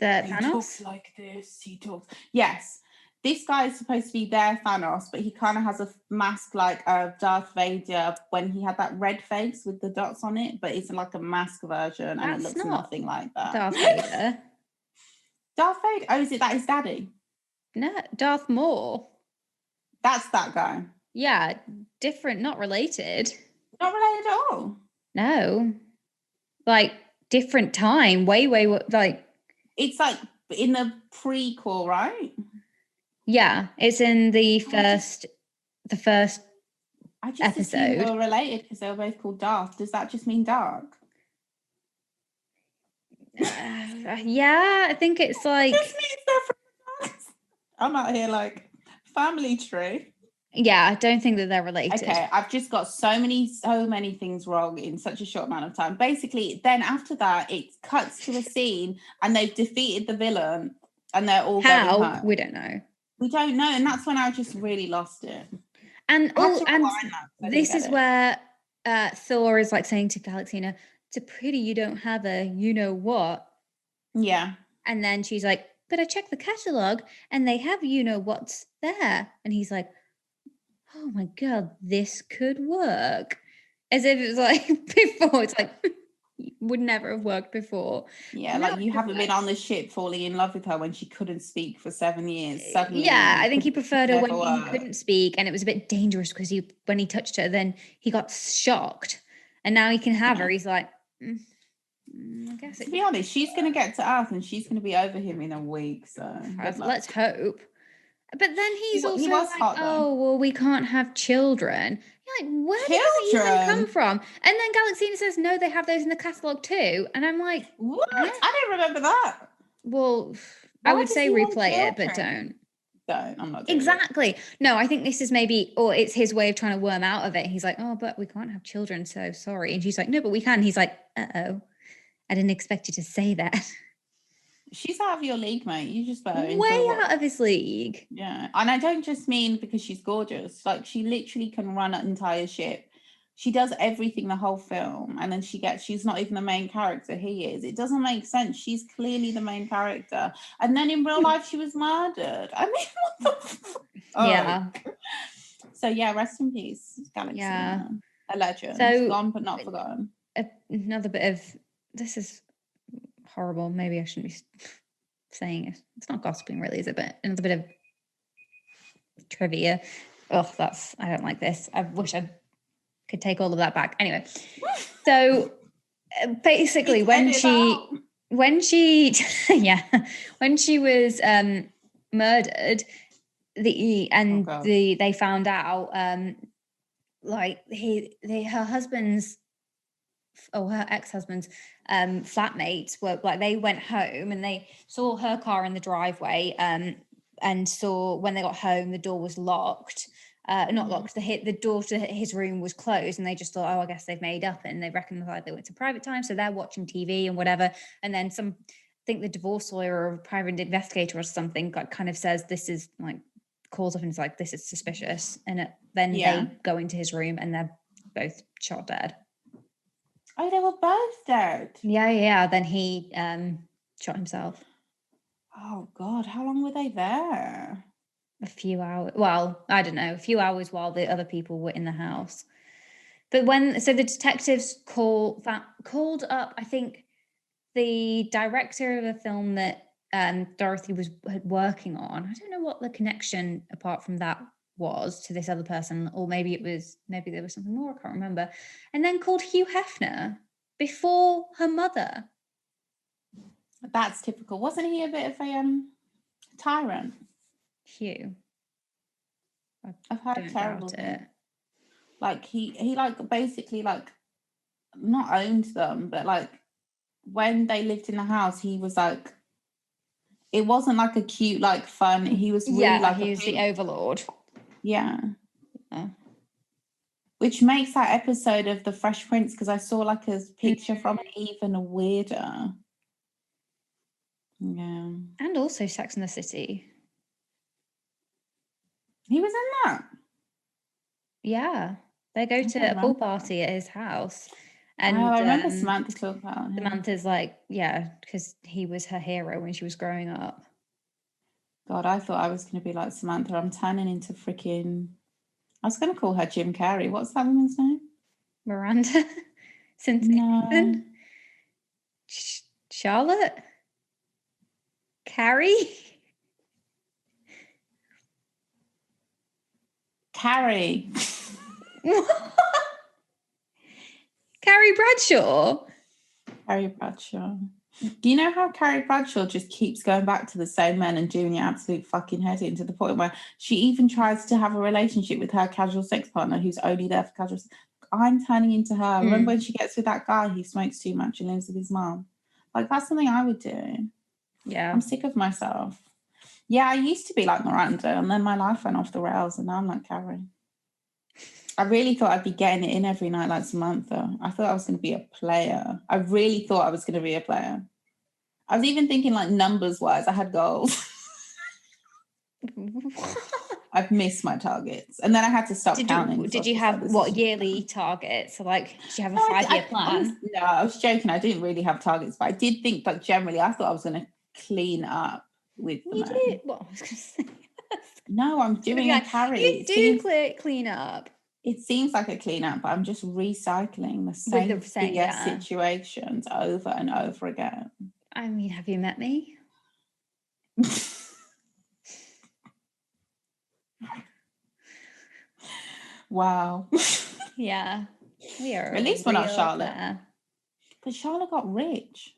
[SPEAKER 2] Thanos?
[SPEAKER 3] He talks like this. He talks. Yes. This guy is supposed to be their Thanos, but he kind of has a mask like Darth Vader when he had that red face with the dots on it, but it's like a mask version and it looks nothing like that.
[SPEAKER 2] Darth Vader.
[SPEAKER 3] Darth Vader? Oh, is it that his daddy?
[SPEAKER 2] No, Darth Maul.
[SPEAKER 3] That's that guy.
[SPEAKER 2] Yeah, different, not related.
[SPEAKER 3] Not related at all?
[SPEAKER 2] No. Like, different time. Way, like...
[SPEAKER 3] It's like in the prequel, right?
[SPEAKER 2] Yeah, it's in the first
[SPEAKER 3] I just
[SPEAKER 2] episode.
[SPEAKER 3] assumed they were related because they were both called Darth. Does that just mean dark?
[SPEAKER 2] Yeah, I think it's like...
[SPEAKER 3] Just means they're from... I'm out here like family tree.
[SPEAKER 2] Yeah, I don't think that they're related.
[SPEAKER 3] Okay, I've just got so many things wrong in such a short amount of time. Basically, then after that, it cuts to a scene and they've defeated the villain and they're all going home.
[SPEAKER 2] We don't know.
[SPEAKER 3] We don't know, and that's when I just really lost it.
[SPEAKER 2] And this is where Thor is like saying to Galaxina, "It's a pity you don't have a you know what."
[SPEAKER 3] Yeah.
[SPEAKER 2] And then she's like, "But I checked the catalogue and they have you know what's there." And he's like, "Oh my God, this could work." As if it was like before, it's like would never have worked before.
[SPEAKER 3] Yeah, like you haven't been on the ship falling in love with her when she couldn't speak for 7 years. Suddenly,
[SPEAKER 2] I think he preferred her when he couldn't speak, and it was a bit dangerous because when he touched her, then he got shocked, and now he can have her. He's like, I guess.
[SPEAKER 3] To be honest, she's going to get to Earth, and she's going to be over him in a week. So
[SPEAKER 2] let's hope. But then he was
[SPEAKER 3] like, hot,
[SPEAKER 2] "Oh, well, we can't have children." You're like, where did that even come from? And then Galaxina says, "No, they have those in the catalogue too." And I'm like,
[SPEAKER 3] what? I don't remember that.
[SPEAKER 2] Well, I would say replay it, but don't.
[SPEAKER 3] don't. I'm not doing
[SPEAKER 2] Exactly. No, I think this is maybe, or it's his way of trying to worm out of it. He's like, oh, but we can't have children, so sorry. And she's like, no, but we can. He's like, uh-oh, I didn't expect you to say that.
[SPEAKER 3] She's out of your league, mate. You just better enjoy
[SPEAKER 2] Way out of his league.
[SPEAKER 3] Yeah, and I don't just mean because she's gorgeous. Like, she literally can run an entire ship. She does everything the whole film, and then she's not even the main character. He is. It doesn't make sense. She's clearly the main character, and then in real life she was murdered. I mean, what the fuck?
[SPEAKER 2] Yeah.
[SPEAKER 3] So yeah, rest in peace, Galaxina.
[SPEAKER 2] Yeah.
[SPEAKER 3] A legend.
[SPEAKER 2] So,
[SPEAKER 3] gone but not forgotten.
[SPEAKER 2] Another bit of, this is horrible. Maybe I shouldn't be saying it. It's not gossiping really, is it? But another bit of trivia. I don't like this. I wish I could take all of that back. Anyway, so basically when she was murdered, they found out her husband's or her ex-husband's flatmates were like, they went home and they saw her car in the driveway and saw when they got home the door was locked. Not locked, the door to his room was closed, and they just thought, oh, I guess they've made up, and they reckoned like they went to private time, so they're watching TV and whatever. And then I think the divorce lawyer or private investigator or something kind of says this is like, calls up and is like, this is suspicious. And then they go into his room and they're both shot dead.
[SPEAKER 3] Oh, they were both dead.
[SPEAKER 2] Yeah. Then he shot himself.
[SPEAKER 3] Oh God, how long were they there?
[SPEAKER 2] A few hours. Well, I don't know, a few hours while the other people were in the house. But the detectives called up, I think, the director of a film that Dorothy was working on. I don't know what the connection apart from that was to this other person, or maybe there was something more, I can't remember. And then called Hugh Hefner before her mother.
[SPEAKER 3] That's typical. Wasn't he a bit of a tyrant?
[SPEAKER 2] Hugh.
[SPEAKER 3] I've heard terrible things. Like he like basically like not owned them, but like when they lived in the house, he was like, it wasn't like a cute, like fun. He was really like
[SPEAKER 2] he was the overlord.
[SPEAKER 3] Yeah. Which makes that episode of The Fresh Prince, because I saw like a picture from it, even weirder. Yeah.
[SPEAKER 2] And also Sex and the City.
[SPEAKER 3] He was in that?
[SPEAKER 2] Yeah. They go to a pool party at his house. And
[SPEAKER 3] I remember Samantha talking about him.
[SPEAKER 2] Samantha's like, yeah, because he was her hero when she was growing up.
[SPEAKER 3] God, I thought I was going to be like Samantha. I'm turning into freaking... I was going to call her Jim Carrey. What's that woman's name?
[SPEAKER 2] Miranda?
[SPEAKER 3] No.
[SPEAKER 2] Charlotte? Carrie?
[SPEAKER 3] Carrie.
[SPEAKER 2] Carrie Bradshaw?
[SPEAKER 3] Carrie Bradshaw. Do you know how Carrie Bradshaw just keeps going back to the same men and doing your absolute fucking head in, to the point where she even tries to have a relationship with her casual sex partner who's only there for casual sex? I'm turning into her. Remember when she gets with that guy who smokes too much and lives with his mom? Like, that's something I would do.
[SPEAKER 2] Yeah.
[SPEAKER 3] I'm sick of myself. Yeah, I used to be like Miranda, and then my life went off the rails, and now I'm like Carrie. I really thought I'd be getting it in every night like Samantha. I thought I was going to be a player. I really thought I was going to be a player. I was even thinking like numbers-wise, I had goals. I've missed my targets. And then I had to stop counting.
[SPEAKER 2] Did you have yearly targets? So like, did you have a 5-year plan?
[SPEAKER 3] I was joking. I didn't really have targets, but I did think like generally I thought I was going to clean up with the men.
[SPEAKER 2] Did? What I was going to say.
[SPEAKER 3] No, I'm doing a Carrie.
[SPEAKER 2] You do clean up.
[SPEAKER 3] It seems like a clean up, but I'm just recycling the same situations over and over again.
[SPEAKER 2] I mean, have you met me?
[SPEAKER 3] Wow.
[SPEAKER 2] Yeah. We are.
[SPEAKER 3] At least we're not Charlotte. There. But Charlotte got rich.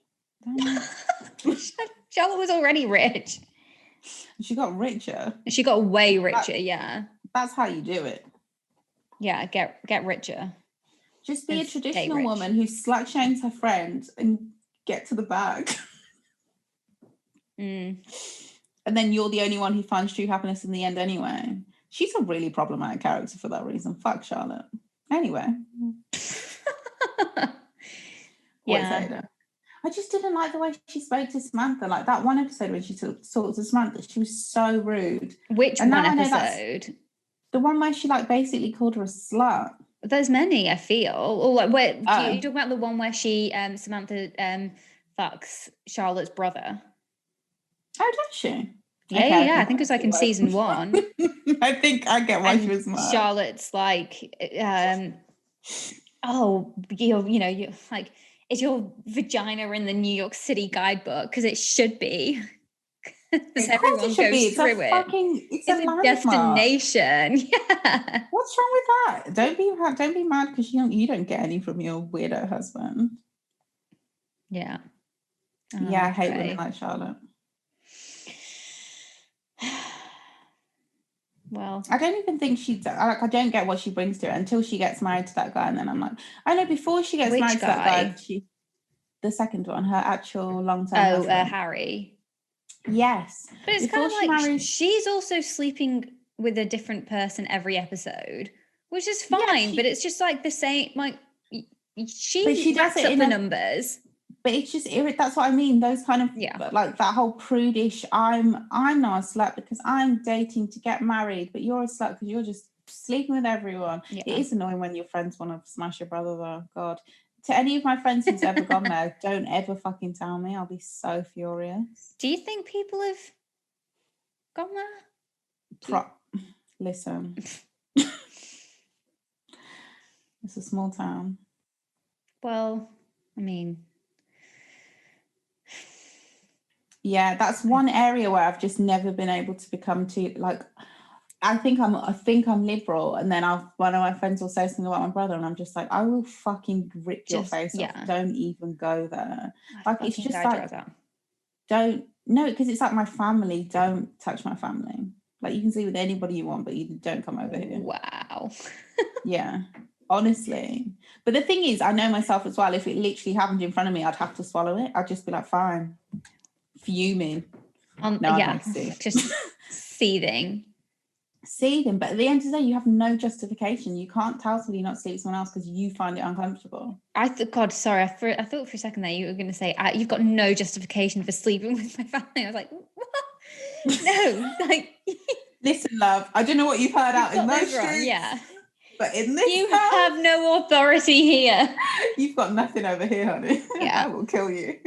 [SPEAKER 2] Charlotte was already rich.
[SPEAKER 3] She got richer.
[SPEAKER 2] She got way richer, yeah.
[SPEAKER 3] That's how you do it.
[SPEAKER 2] Yeah, get richer.
[SPEAKER 3] Just be a traditional woman who slut shames her friends and get to the bag. and then you're the only one who finds true happiness in the end anyway. She's a really problematic character for that reason. Fuck Charlotte. Anyway.
[SPEAKER 2] Yeah.
[SPEAKER 3] I just didn't like the way she spoke to Samantha. Like that one episode when she talked to Samantha, she was so rude.
[SPEAKER 2] Which one episode?
[SPEAKER 3] The one where she like basically called her a slut.
[SPEAKER 2] There's many, I feel. Or like, where you talk about the one where she Samantha fucks Charlotte's brother?
[SPEAKER 3] Oh, does she?
[SPEAKER 2] Yeah, okay, yeah. I think it was like in season 1.
[SPEAKER 3] I think I get why she was mad.
[SPEAKER 2] Charlotte's like, you're like, is your vagina in the New York City guidebook? Because it should be. Because everyone goes through it.
[SPEAKER 3] It's a
[SPEAKER 2] destination. Yeah.
[SPEAKER 3] What's wrong with that? Don't be mad because you don't get any from your weirdo husband.
[SPEAKER 2] Yeah.
[SPEAKER 3] I hate women like Charlotte.
[SPEAKER 2] Well,
[SPEAKER 3] I don't even think I don't get what she brings to it until she gets married to that guy, and then I'm like, I know before she gets married to that guy, the second one, her actual long-term husband.
[SPEAKER 2] Harry.
[SPEAKER 3] Yes,
[SPEAKER 2] but it's kind of like she's also sleeping with a different person every episode, which is fine. But it's just like the same. Like she racks up the numbers.
[SPEAKER 3] But it's just that's what I mean. Those kind of like that whole prudish. I'm not a slut because I'm dating to get married, but you're a slut because you're just sleeping with everyone. Yeah. It is annoying when your friends want to smash your brother though. God, to any of my friends who's ever gone there, don't ever fucking tell me. I'll be so furious.
[SPEAKER 2] Do you think people have gone there?
[SPEAKER 3] Listen, it's a small town.
[SPEAKER 2] Well, I mean.
[SPEAKER 3] Yeah, that's one area where I've just never been able to become too like. I think I'm liberal, and then one of my friends will say something about my brother, and I'm just like, I will fucking rip your face off. Don't even go there. Like it's just like because it's like my family. Don't touch my family. Like you can sleep with anybody you want, but you don't come over here.
[SPEAKER 2] Wow.
[SPEAKER 3] Yeah, honestly. But the thing is, I know myself as well. If it literally happened in front of me, I'd have to swallow it. I'd just be like, fine. Fuming.
[SPEAKER 2] Just seething.
[SPEAKER 3] But at the end of the day, you have no justification. You can't tell somebody not to sleep with someone else because you find it uncomfortable. I
[SPEAKER 2] thought for a second there you were going to say you've got no justification for sleeping with my family. I was like, what? No, like
[SPEAKER 3] listen, love, I don't know what you've heard out in those streets.
[SPEAKER 2] Yeah.
[SPEAKER 3] But in this
[SPEAKER 2] you have no authority here.
[SPEAKER 3] You've got nothing over here, honey. Yeah. I will kill you.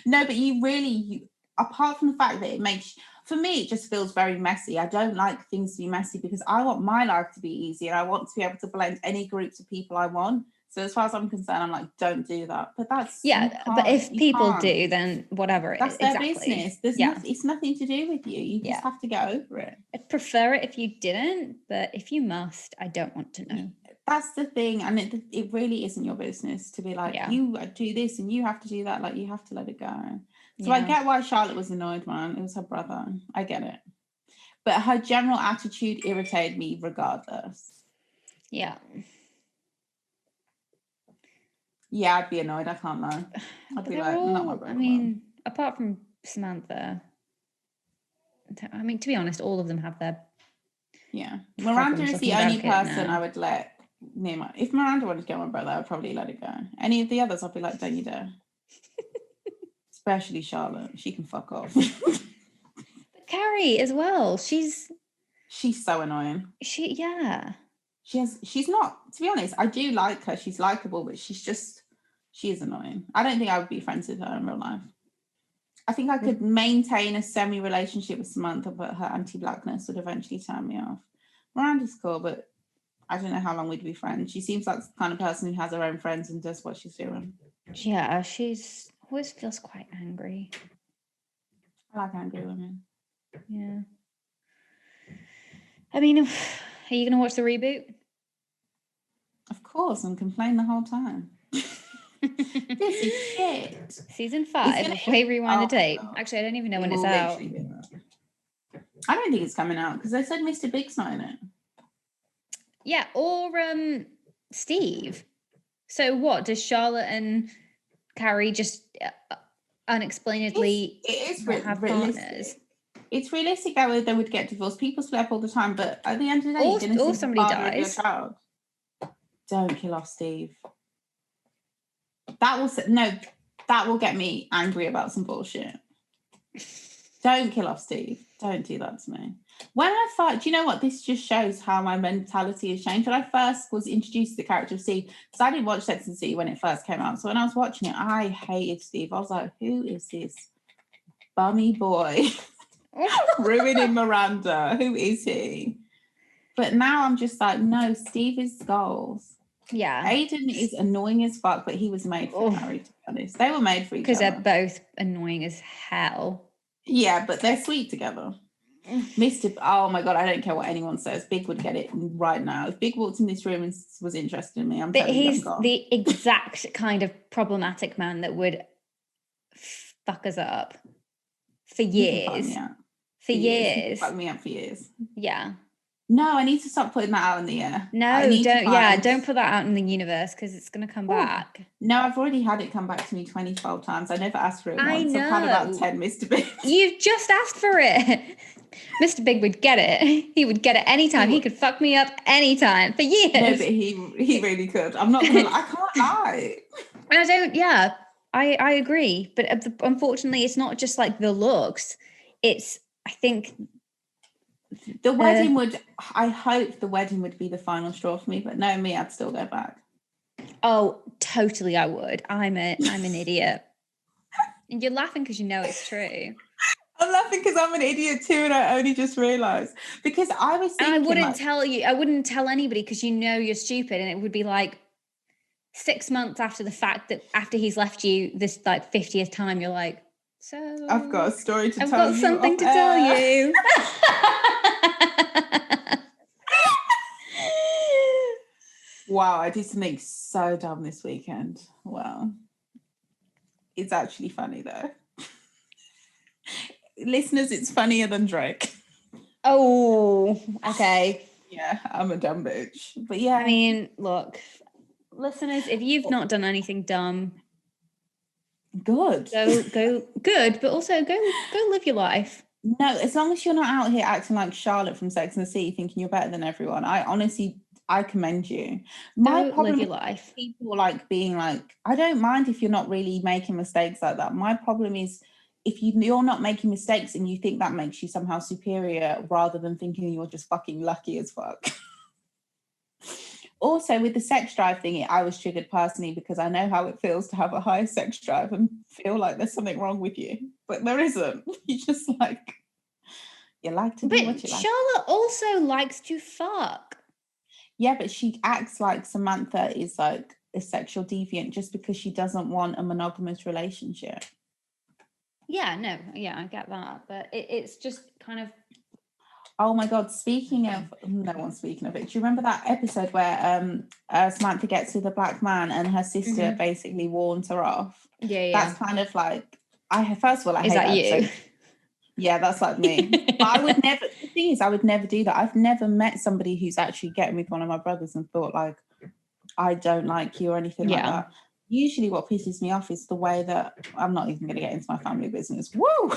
[SPEAKER 3] No, but you apart from the fact that it makes, for me, it just feels very messy. I don't like things to be messy because I want my life to be easy and I want to be able to blend any groups of people I want. So as far as I'm concerned, I'm like, don't do that. But that's
[SPEAKER 2] but if people do, then whatever.
[SPEAKER 3] That's their business. It's nothing to do with you. You just have to get over it.
[SPEAKER 2] I'd prefer it if you didn't, but if you must, I don't want to know.
[SPEAKER 3] That's the thing, and it really isn't your business to be like, you do this and you have to do that. Like you have to let it go. So I get why Charlotte was annoyed, man. It was her brother. I get it. But her general attitude irritated me regardless.
[SPEAKER 2] Yeah.
[SPEAKER 3] Yeah, I'd be annoyed. I can't lie. I'd be like, not my brother.
[SPEAKER 2] I mean, apart from Samantha, I mean, to be honest, all of them have their...
[SPEAKER 3] Yeah. Miranda is the only person I would let near my... If Miranda wanted to get my brother, I'd probably let it go. Any of the others, I'd be like, don't you dare. Especially Charlotte. She can fuck off.
[SPEAKER 2] But Carrie as well. She's
[SPEAKER 3] so annoying.
[SPEAKER 2] She's
[SPEAKER 3] not, to be honest, I do like her. She's likable, but she is annoying. I don't think I would be friends with her in real life. I think I could maintain a semi-relationship with Samantha, but her anti-blackness would eventually turn me off. Miranda's cool, but I don't know how long we'd be friends. She seems like the kind of person who has her own friends and does what she's doing.
[SPEAKER 2] Yeah, she's always feels quite angry.
[SPEAKER 3] I like angry women.
[SPEAKER 2] Yeah. I mean, are you going to watch the reboot?
[SPEAKER 3] Of course, and complain the whole time. This is shit.
[SPEAKER 2] Season 5 of Way Rewind the Tape. Actually, I don't even know when it's out.
[SPEAKER 3] I don't think it's coming out because they said Mr. Big's not in it.
[SPEAKER 2] Yeah, or Steve. So what, does Charlotte and Carrie just unexplainedly
[SPEAKER 3] it is
[SPEAKER 2] have partners?
[SPEAKER 3] It's realistic that they would get divorced. People split up all the time, but at the end of the day, you're going to see the
[SPEAKER 2] somebody
[SPEAKER 3] father of your
[SPEAKER 2] dies.
[SPEAKER 3] child. Don't kill off Steve. That will get me angry about some bullshit. Don't kill off Steve. Don't do that to me. When I thought, do you know what? This just shows how my mentality has changed. When I first was introduced to the character of Steve, because I didn't watch Sex and the City when it first came out. So when I was watching it, I hated Steve. I was like, who is this bummy boy ruining Miranda? Who is he? But now I'm just like, no, Steve is goals.
[SPEAKER 2] Yeah.
[SPEAKER 3] Aiden is annoying as fuck, but he was made for Harry, to be honest. They were made for each other.
[SPEAKER 2] Because they're both annoying as hell.
[SPEAKER 3] Yeah, but they're sweet together. Oh my God, I don't care what anyone says. Big would get it right now. If Big walked in this room and was interested in me, but
[SPEAKER 2] he's the exact kind of problematic man that would fuck us up for years. For years.
[SPEAKER 3] Fuck me up for years.
[SPEAKER 2] Yeah.
[SPEAKER 3] No, I need to stop putting that out in the air.
[SPEAKER 2] No, don't put that out in the universe because it's going to come back.
[SPEAKER 3] No, I've already had it come back to me 12 times. I never asked for it once.
[SPEAKER 2] I know.
[SPEAKER 3] I've had about 10 Mr. Bigs.
[SPEAKER 2] You've just asked for it. Mr. Big would get it. He would get it anytime. He could fuck me up anytime for years.
[SPEAKER 3] No, but he really could. I'm not going to I can't lie.
[SPEAKER 2] I agree. But unfortunately, it's not just like the looks. It's, I think...
[SPEAKER 3] The wedding I hope the wedding would be the final straw for me, but no, I'd still go back.
[SPEAKER 2] Oh, totally I would. I'm an idiot. And you're laughing because you know it's true.
[SPEAKER 3] I'm laughing because I'm an idiot too, and I only just realised. Because I was thinking...
[SPEAKER 2] And I wouldn't tell anybody because you know you're stupid, and it would be like 6 months after the fact that after he's left you this like 50th time, you're like, so...
[SPEAKER 3] I've got a story to tell you.
[SPEAKER 2] I've got something to tell you.
[SPEAKER 3] Wow, I did something so dumb this weekend. Well, it's actually funny though. Listeners, it's funnier than Drake.
[SPEAKER 2] Oh, okay.
[SPEAKER 3] Yeah, I'm a dumb bitch. But yeah.
[SPEAKER 2] I mean, look, listeners, if you've not done anything dumb,
[SPEAKER 3] good.
[SPEAKER 2] Go good, but also go live your life.
[SPEAKER 3] No, as long as you're not out here acting like Charlotte from Sex and the City, thinking you're better than everyone. I commend you. My problem
[SPEAKER 2] live your life.
[SPEAKER 3] People like being like, I don't mind if you're not really making mistakes like that. My problem is if you're not making mistakes and you think that makes you somehow superior rather than thinking you're just fucking lucky as fuck. Also, with the sex drive thing, I was triggered personally because I know how it feels to have a high sex drive and feel like there's something wrong with you. But there isn't. You just like, you like to do what you like.
[SPEAKER 2] Charlotte also likes to fuck.
[SPEAKER 3] Yeah, but she acts like Samantha is like a sexual deviant just because she doesn't want a monogamous relationship.
[SPEAKER 2] Yeah, no, yeah, I get that. But it's just kind of...
[SPEAKER 3] Oh my God, speaking of it, do you remember that episode where Samantha gets with the black man and her sister basically warns her off?
[SPEAKER 2] Yeah.
[SPEAKER 3] That's kind of like, first of all, I hate
[SPEAKER 2] that
[SPEAKER 3] that
[SPEAKER 2] you?
[SPEAKER 3] episode. Yeah, that's like me. But I would never, the thing is, I would never do that. I've never met somebody who's actually getting with one of my brothers and thought like, I don't like you or anything like that. Usually what pisses me off is the way that, I'm not even going to get into my family business. Woo!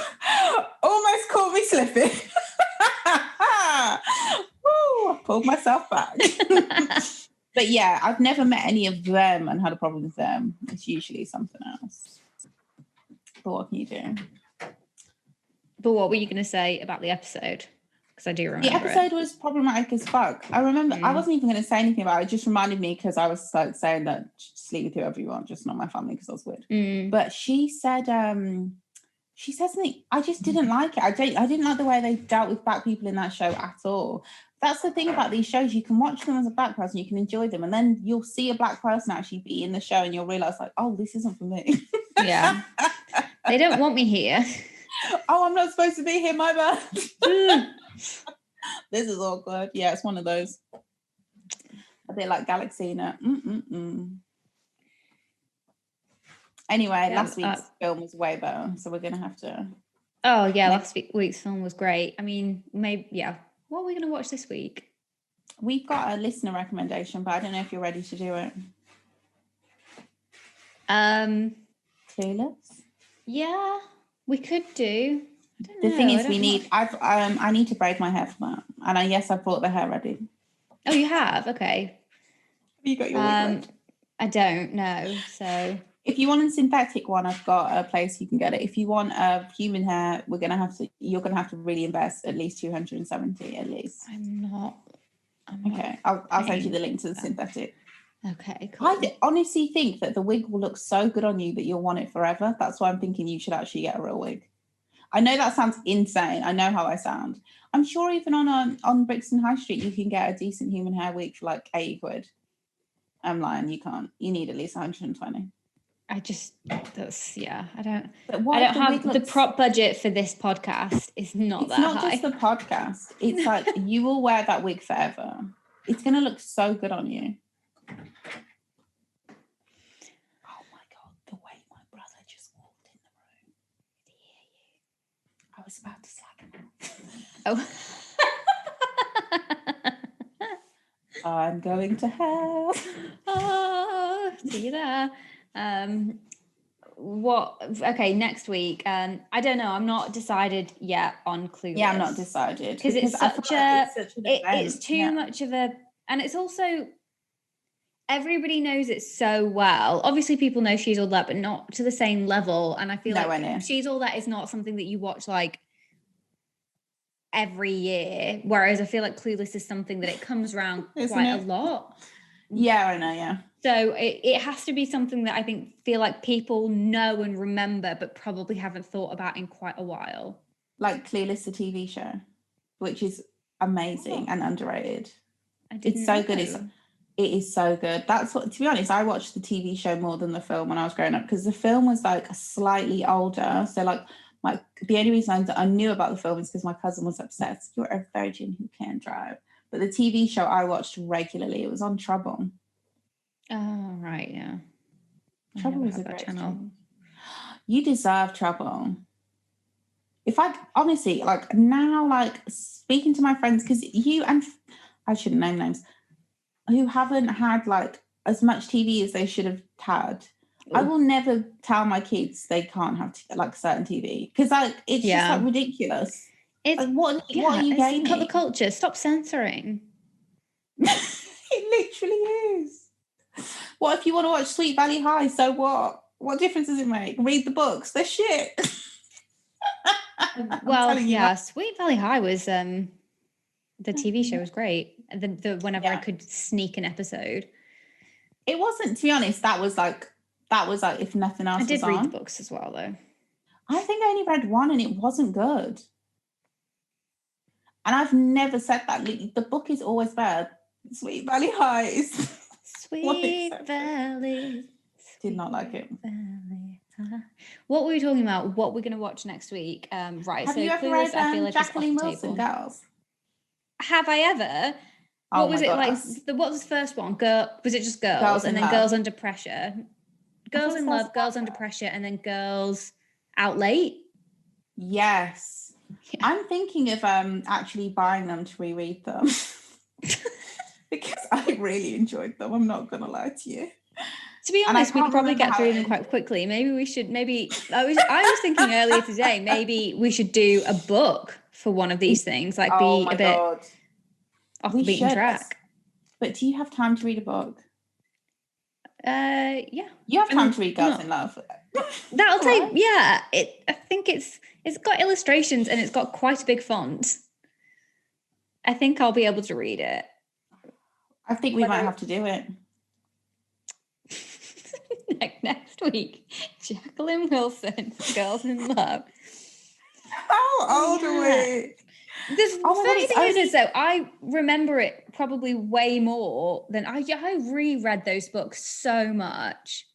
[SPEAKER 3] Almost caught me slipping. Woo! I pulled myself back. But yeah, I've never met any of them and had a problem with them. It's usually something else. But what can you do?
[SPEAKER 2] But what were you going to say about the episode? Because I do remember
[SPEAKER 3] the episode was problematic as fuck. I remember I wasn't even going to say anything about it. It just reminded me because I was like saying that sleep with whoever you want, just not my family because I was weird. But she said something. I just didn't like it. I didn't like the way they dealt with black people in that show at all. That's the thing about these shows. You can watch them as a black person, you can enjoy them, and then you'll see a black person actually be in the show and you'll realise like, oh, this isn't for me.
[SPEAKER 2] Yeah. They don't want me here.
[SPEAKER 3] Oh, I'm not supposed to be here, my bad. This is awkward. Yeah, it's one of those. A bit like Galaxina. Anyway, last week's film was way better, so we're going to have to...
[SPEAKER 2] Oh, yeah, last week's film was great. I mean, maybe, yeah. What are we going to watch this week?
[SPEAKER 3] We've got a listener recommendation, but I don't know if you're ready to do it.
[SPEAKER 2] Clueless?
[SPEAKER 3] Yeah,
[SPEAKER 2] we could do.
[SPEAKER 3] The thing is, I need to braid my hair for that. And I brought the hair ready.
[SPEAKER 2] Oh, you have? Okay.
[SPEAKER 3] Have you got your wig ready?
[SPEAKER 2] I don't know. So
[SPEAKER 3] if you want a synthetic one, I've got a place you can get it. If you want a human hair, you're gonna have to really invest at least 270 at least.
[SPEAKER 2] I'm not
[SPEAKER 3] okay. I'll send you the link to the synthetic.
[SPEAKER 2] Okay, cool.
[SPEAKER 3] I honestly think that the wig will look so good on you that you'll want it forever. That's why I'm thinking you should actually get a real wig. I know that sounds insane. I know how I sound. I'm sure even on Brixton High Street, you can get a decent human hair wig for like 80 quid. I'm lying. You can't. You need at least 120.
[SPEAKER 2] I don't have the prop budget for this podcast. It's not that high. It's not
[SPEAKER 3] just the podcast. It's like you will wear that wig forever. It's going to look so good on you. Oh my God, the way my brother just walked in the room. Did he hear you? I was about to slag him off. Oh. I'm going to hell.
[SPEAKER 2] Oh, see you there. Next week. I don't know. I'm not decided yet on Clueless.
[SPEAKER 3] Yeah, I'm not decided.
[SPEAKER 2] Because it's too much of a, and it's also, everybody knows it so well. Obviously people know She's All That, but not to the same level. And I feel like She's All That is not something that you watch like every year. Whereas I feel like Clueless is something that it comes around quite a lot.
[SPEAKER 3] Yeah, I know, yeah.
[SPEAKER 2] So it has to be something that I feel like people know and remember, but probably haven't thought about in quite a while.
[SPEAKER 3] Like Clueless, the TV show, which is amazing and underrated.
[SPEAKER 2] It's so
[SPEAKER 3] good. It is so good. That's what, to be honest, I watched the TV show more than the film when I was growing up because the film was like slightly older. So like the only reason I knew about the film is because my cousin was obsessed. You're a virgin who can't drive. But the TV show I watched regularly. It was on Trouble.
[SPEAKER 2] Oh, right, yeah.
[SPEAKER 3] Trouble was a great channel. You deserve Trouble. If I honestly, like now, like speaking to my friends, because you and I shouldn't name names, who haven't had like as much TV as they should have had. Ooh. I will never tell my kids they can't have like certain TV because like it's just like ridiculous.
[SPEAKER 2] It's
[SPEAKER 3] like, what are you gaining?
[SPEAKER 2] Cut the culture. Stop censoring.
[SPEAKER 3] It literally is. What if you want to watch Sweet Valley High? So what? What difference does it make? Read the books. They're shit.
[SPEAKER 2] Well, yeah, Sweet Valley High was the TV show was great. The whenever I could sneak an episode.
[SPEAKER 3] It wasn't, to be honest, that was like if nothing else. I
[SPEAKER 2] did read the books as well though.
[SPEAKER 3] I think I only read one and it wasn't good. And I've never said that. The book is always bad. Sweet Valley High is
[SPEAKER 2] Sweet Valley.
[SPEAKER 3] Did not like it.
[SPEAKER 2] Valley. What were we talking about? What we're going to watch next week? Right.
[SPEAKER 3] Have you ever read Jacqueline Wilson Girls?
[SPEAKER 2] Have I ever? What was it like? What was the first one? Was it just Girls and then Love. Girls Under Pressure? Girls in Love, Girls Under Pressure, and then Girls Out Late?
[SPEAKER 3] Yes. Yeah. I'm thinking of actually buying them to reread them. Because I really enjoyed them. I'm not going to lie to you.
[SPEAKER 2] To be honest, we could probably get through them quite quickly. I was thinking earlier today, maybe we should do a book for one of these things, like be a bit off the beaten track.
[SPEAKER 3] But do you have time to read a book?
[SPEAKER 2] Yeah.
[SPEAKER 3] You have time to read Girls in Love.
[SPEAKER 2] That'll take, yeah. I think it's got illustrations and it's got quite a big font. I think I'll be able to read it.
[SPEAKER 3] I think we might have to do it.
[SPEAKER 2] Next week, Jacqueline Wilson, Girls in Love.
[SPEAKER 3] How old are we?
[SPEAKER 2] The funny thing is, though, I remember it probably way more than I reread those books so much.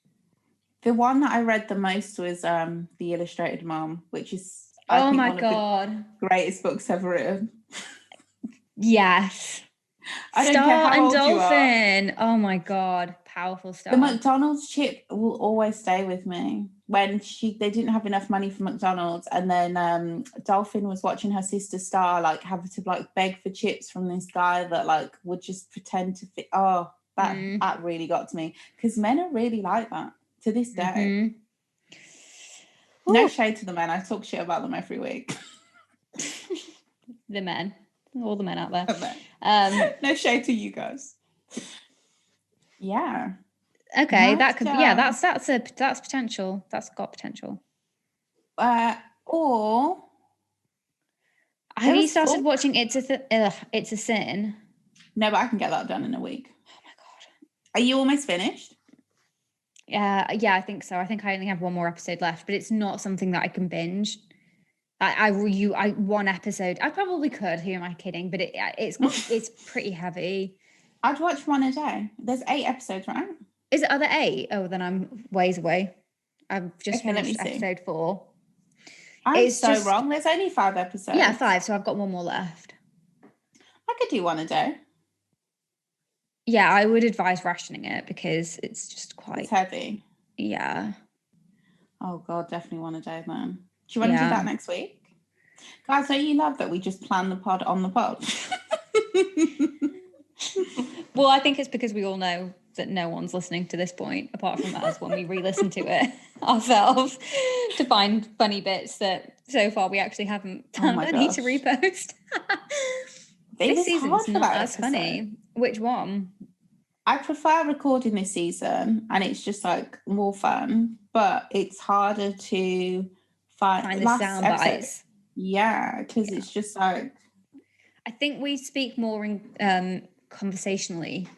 [SPEAKER 3] The one that I read the most was The Illustrated Mom, which is
[SPEAKER 2] one of the
[SPEAKER 3] greatest books ever written.
[SPEAKER 2] Yes.
[SPEAKER 3] I don't care how old
[SPEAKER 2] Dolphin.
[SPEAKER 3] You are.
[SPEAKER 2] Oh my God, powerful stuff.
[SPEAKER 3] The McDonald's chip will always stay with me. When they didn't have enough money for McDonald's, and then Dolphin was watching her sister Star like have to like beg for chips from this guy that like would just pretend to fit. Oh, that really got to me because men are really like that to this day. No shade to the men. I talk shit about them every week.
[SPEAKER 2] The men. All the men out there.
[SPEAKER 3] No shade to you guys. Yeah.
[SPEAKER 2] Okay, that could that's potential. That's got potential.
[SPEAKER 3] Or
[SPEAKER 2] have you started watching It's a Sin?
[SPEAKER 3] No, but I can get that done in a week.
[SPEAKER 2] Oh my god.
[SPEAKER 3] Are you almost finished?
[SPEAKER 2] Yeah, I think so. I think I only have one more episode left, but it's not something that I can binge. I one episode. I probably could. Who am I kidding? But it's pretty heavy.
[SPEAKER 3] I'd watch one a day. There's 8 episodes, right?
[SPEAKER 2] Is it other 8? Oh, then I'm ways away. I've just finished episode 4.
[SPEAKER 3] I'm wrong. There's only 5 episodes.
[SPEAKER 2] Yeah, 5. So I've got one more left.
[SPEAKER 3] I could do one a day.
[SPEAKER 2] Yeah, I would advise rationing it because it's just quite...
[SPEAKER 3] It's heavy.
[SPEAKER 2] Yeah.
[SPEAKER 3] Oh, God, definitely one a day, then. Do you want to do that next week? Guys, don't you love that we just plan the pod on the pod?
[SPEAKER 2] Well, I think it's because we all know that no one's listening to this point, apart from us when we re-listen to it ourselves to find funny bits that so far we actually haven't found any to repost. This season's not as funny. Which one?
[SPEAKER 3] I prefer recording this season, and it's just like more fun, but it's harder to find
[SPEAKER 2] the sound bites.
[SPEAKER 3] Yeah, because it's just like...
[SPEAKER 2] I think we speak more in conversationally.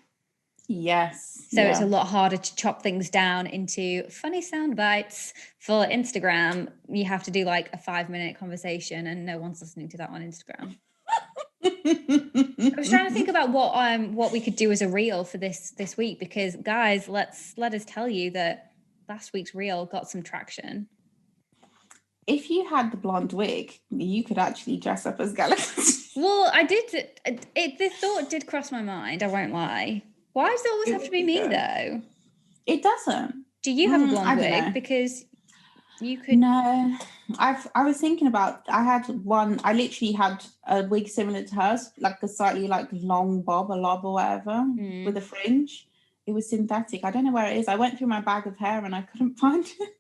[SPEAKER 3] Yes.
[SPEAKER 2] So it's a lot harder to chop things down into funny sound bites for Instagram. You have to do like a 5-minute conversation, and no one's listening to that on Instagram. I was trying to think about what we could do as a reel for this week, because guys, let us tell you that last week's reel got some traction.
[SPEAKER 3] If you had the blonde wig, you could actually dress up as Galaxina.
[SPEAKER 2] Well, I did. The thought did cross my mind. I won't lie. Why does it always have to be me though?
[SPEAKER 3] It doesn't.
[SPEAKER 2] Do you have a blonde wig? Because you could.
[SPEAKER 3] No, I was thinking about. I literally had a wig similar to hers, like a slightly like long bob, a lob or whatever, with a fringe. It was synthetic. I don't know where it is. I went through my bag of hair and I couldn't find it.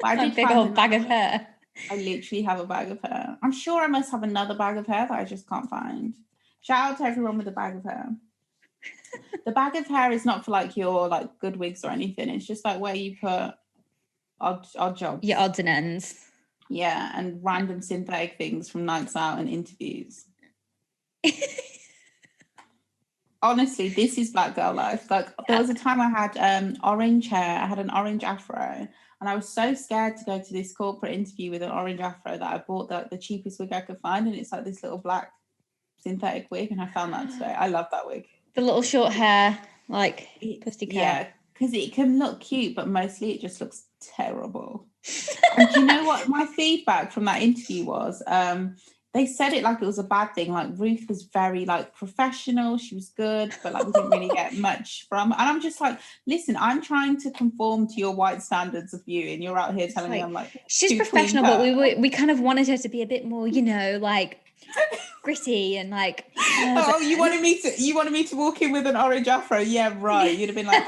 [SPEAKER 3] But I did
[SPEAKER 2] big old bag of hair.
[SPEAKER 3] I literally have a bag of hair. I'm sure I must have another bag of hair that I just can't find. Shout out to everyone with a bag of hair. The bag of hair is not for like your like good wigs or anything. It's just like where you put odd jobs.
[SPEAKER 2] Your odds and ends.
[SPEAKER 3] Yeah, and random synthetic things from nights out and interviews. Honestly, this is black girl life. Like there was a time I had orange hair. I had an orange afro. And I was so scared to go to this corporate interview with an orange afro that I bought the cheapest wig I could find. And it's like this little black synthetic wig. And I found that today. I love that wig.
[SPEAKER 2] The little short hair, like pussycat.
[SPEAKER 3] Yeah, because it can look cute, but mostly it just looks terrible. And do you know what my feedback from that interview was? They said it like it was a bad thing. Like Ruth was very like professional. She was good, but like we didn't really get much from. And I'm just like, listen, I'm trying to conform to your white standards of you, and you're out here telling me I'm like
[SPEAKER 2] she's professional, but we kind of wanted her to be a bit more, like gritty and like.
[SPEAKER 3] You wanted me to walk in with an orange afro? Yeah, right. You'd have been like,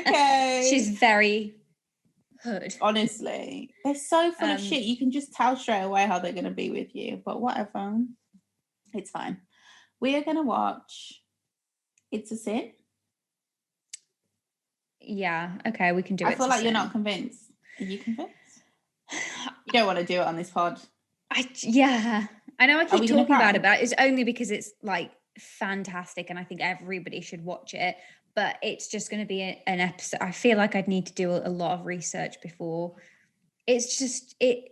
[SPEAKER 3] okay.
[SPEAKER 2] She's very hood.
[SPEAKER 3] Honestly, they're so full of shit. You can just tell straight away how they're going to be with you, but whatever, it's fine. We are going to watch It's a Sin.
[SPEAKER 2] Yeah, okay, we can do it.
[SPEAKER 3] I feel like you're not convinced. Are you convinced? You don't want to do it on this pod.
[SPEAKER 2] I know I keep talking about it, but it's only because it's like fantastic and I think everybody should watch it. But it's just going to be an episode. I feel like I'd need to do a lot of research before. It's just it.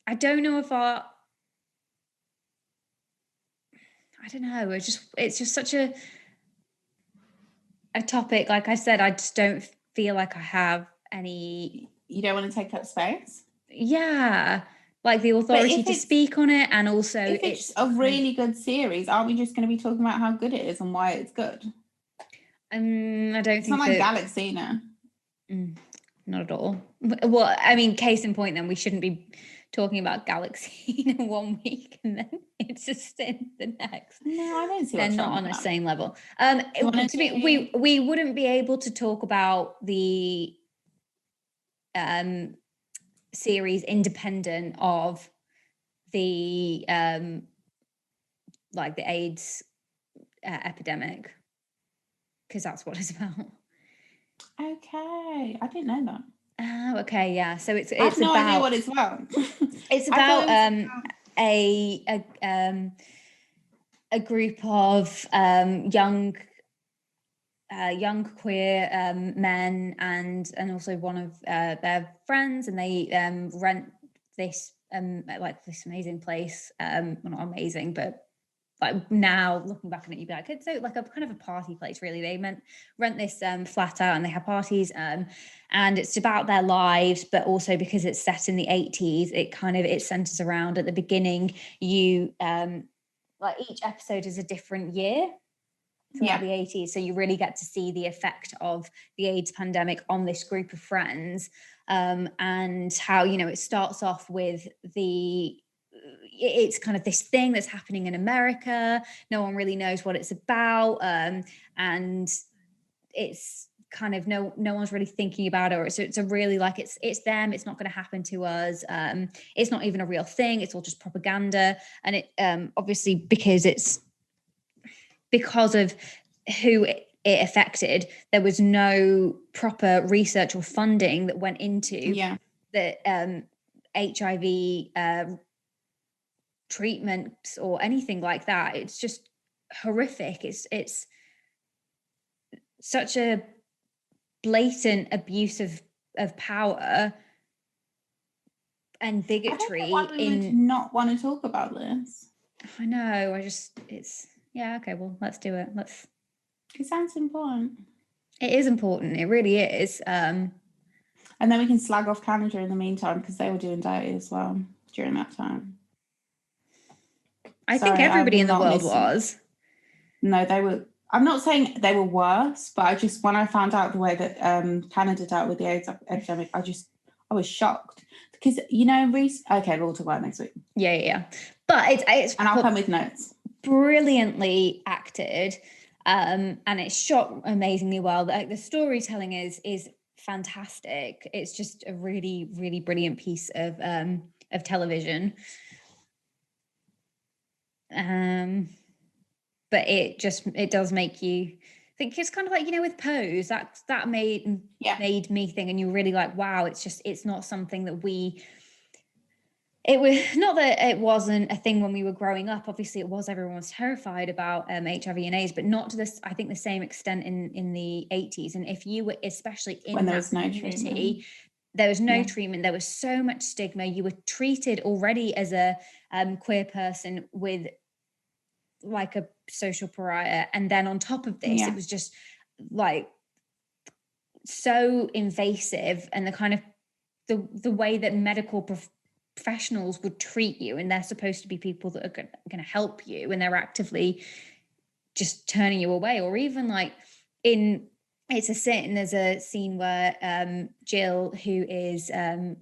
[SPEAKER 2] I don't know if I don't know. It's just such a topic. Like I said, I just don't feel like I have any.
[SPEAKER 3] You don't want to take up space?
[SPEAKER 2] Yeah. Like the authority to speak on it, and also
[SPEAKER 3] if it's a really good series, aren't we just going to be talking about how good it is and why it's good?
[SPEAKER 2] I don't think
[SPEAKER 3] it's not like Galaxina.
[SPEAKER 2] Not at all. Well, I mean, case in point, then we shouldn't be talking about Galaxina one week and then it's just in the next.
[SPEAKER 3] No, I don't see.
[SPEAKER 2] They're not on the same level. We wouldn't be able to talk about the series independent of the like the AIDS epidemic, because that's what it's about.
[SPEAKER 3] Okay, I didn't know that.
[SPEAKER 2] Oh, okay, yeah. So it's
[SPEAKER 3] I have no
[SPEAKER 2] about
[SPEAKER 3] idea what it's about.
[SPEAKER 2] it's about a group of young queer men and also one of their friends, and they rent this like this amazing place, well, not amazing, but like now looking back on it, you'd be like, it's so like a kind of a party place, really. They rent this flat out, and they have parties, and it's about their lives, but also because it's set in the 80s, it centers around, at the beginning, you like each episode is a different year throughout the 80s, so you really get to see the effect of the AIDS pandemic on this group of friends, and how, you know, it starts off with it's kind of this thing that's happening in America. No one really knows what it's about, and it's kind of no one's really thinking about it, or it's a really like it's them, it's not going to happen to us, it's not even a real thing, it's all just propaganda. And it obviously because of who it affected, there was no proper research or funding that went into the HIV treatments or anything like that. It's just horrific. It's such a blatant abuse of power and bigotry.
[SPEAKER 3] I don't know why we would not want to talk about this.
[SPEAKER 2] I know. Okay, well, let's do it.
[SPEAKER 3] It sounds important.
[SPEAKER 2] It is important. It really is.
[SPEAKER 3] And then we can slag off Canada in the meantime, because they were doing dirty as well during that time.
[SPEAKER 2] I think everybody in the world was.
[SPEAKER 3] No, they were. I'm not saying they were worse, but when I found out the way that Canada dealt with the AIDS epidemic, I was shocked, because, you know, okay, we'll talk about it next week.
[SPEAKER 2] Yeah. But it's
[SPEAKER 3] and I'll come with notes.
[SPEAKER 2] Brilliantly acted, and it's shot amazingly well. The storytelling is fantastic. It's just a really, really brilliant piece of television. But it does make you think. It's kind of like, you know, with Pose, that made me think, and you're really like, wow, it's not something that it was not that it wasn't a thing when we were growing up. Obviously it was, everyone was terrified about HIV and AIDS, but not to this, I think, the same extent in the 80s. And if you were, especially in
[SPEAKER 3] when
[SPEAKER 2] that
[SPEAKER 3] there was no
[SPEAKER 2] community,
[SPEAKER 3] treatment.
[SPEAKER 2] There was no treatment. There was so much stigma. You were treated already as a queer person with like a social pariah. And then on top of this, it was just like so invasive, and the kind of the way that medical professionals would treat you, and they're supposed to be people that are going to help you, and they're actively just turning you away. Or even like there's a scene where Jill, who is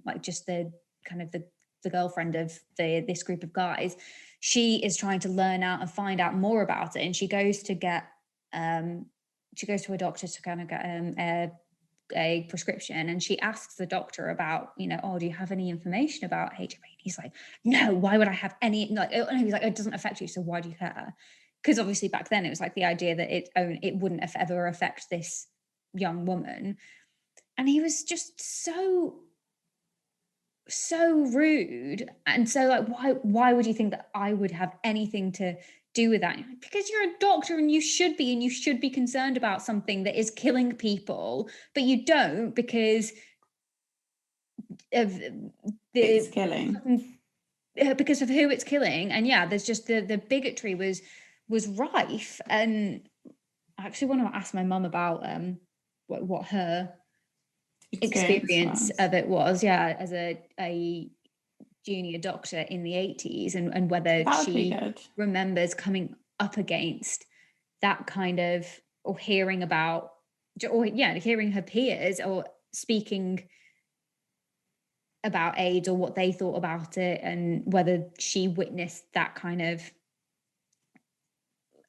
[SPEAKER 2] like just the kind of the girlfriend of this group of guys, she is trying to learn out and find out more about it, and she goes to a doctor to kind of get a prescription, and she asks the doctor about, you know, oh, do you have any information about HIV? And he's like, no, why would I have any, like, he's like, it doesn't affect you, so why do you care? Because obviously back then it was like the idea that it wouldn't ever affect this young woman. And he was just so rude. And so like, why would you think that I would have anything to do with that? Because you're a doctor, and you should be concerned about something that is killing people, but you don't, because of
[SPEAKER 3] it's killing,
[SPEAKER 2] because of who it's killing. And there's just the bigotry was rife. And I actually want to ask my mum about what her experience of it was, as a junior doctor in the 80s, and whether she remembers coming up against that kind of, or hearing about, hearing her peers or speaking about AIDS, or what they thought about it, and whether she witnessed that kind of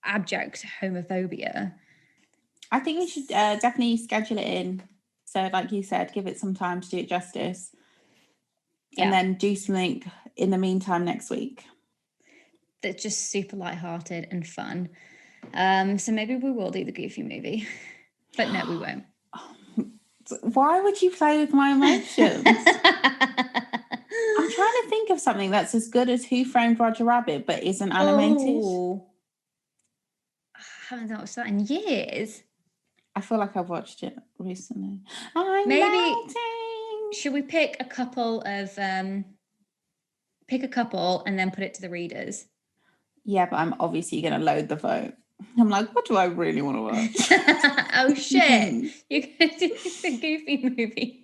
[SPEAKER 2] abject homophobia.
[SPEAKER 3] I think we should definitely schedule it in, So like you said, give it some time to do it justice.
[SPEAKER 2] Yeah.
[SPEAKER 3] And then do something in the meantime next week.
[SPEAKER 2] That's just super lighthearted and fun. So maybe we will do the Goofy movie. But no, we won't.
[SPEAKER 3] Why would you play with my emotions? I'm trying to think of something that's as good as Who Framed Roger Rabbit but isn't animated.
[SPEAKER 2] Oh, I haven't watched that in years.
[SPEAKER 3] I feel like I've watched it recently. I'm
[SPEAKER 2] Maybe
[SPEAKER 3] melting.
[SPEAKER 2] should we pick a couple and then put it to the readers?
[SPEAKER 3] Yeah, but I'm obviously going to load the vote. I'm like, what do I really want to watch?
[SPEAKER 2] Oh shit! You're going to do the Goofy movie.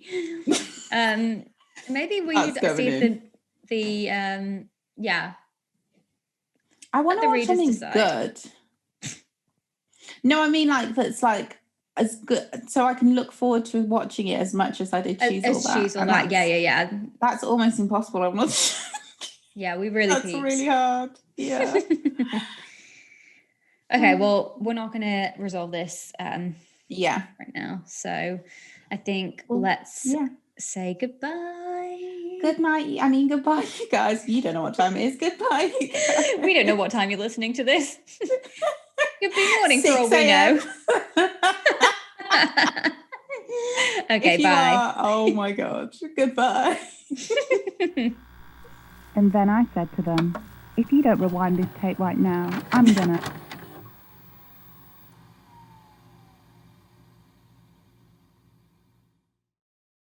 [SPEAKER 2] Maybe we could see if the
[SPEAKER 3] I want to watch something good. No, I mean like that's like as good, so I can look forward to watching it as much as I did Choose All That.
[SPEAKER 2] Yeah.
[SPEAKER 3] That's almost impossible. I'm not.
[SPEAKER 2] Yeah, we really.
[SPEAKER 3] That's really hard. Yeah.
[SPEAKER 2] Okay, well, we're not going to resolve this.
[SPEAKER 3] Yeah.
[SPEAKER 2] Right now, so I think let's say goodbye.
[SPEAKER 3] Good night. I mean, goodbye, you guys. You don't know what time it is. Goodbye.
[SPEAKER 2] We don't know what time you're listening to this. Could be morning for all we know. Okay, bye.
[SPEAKER 3] Oh my God. Goodbye.
[SPEAKER 1] And then I said to them, if you don't rewind this tape right now, I'm gonna.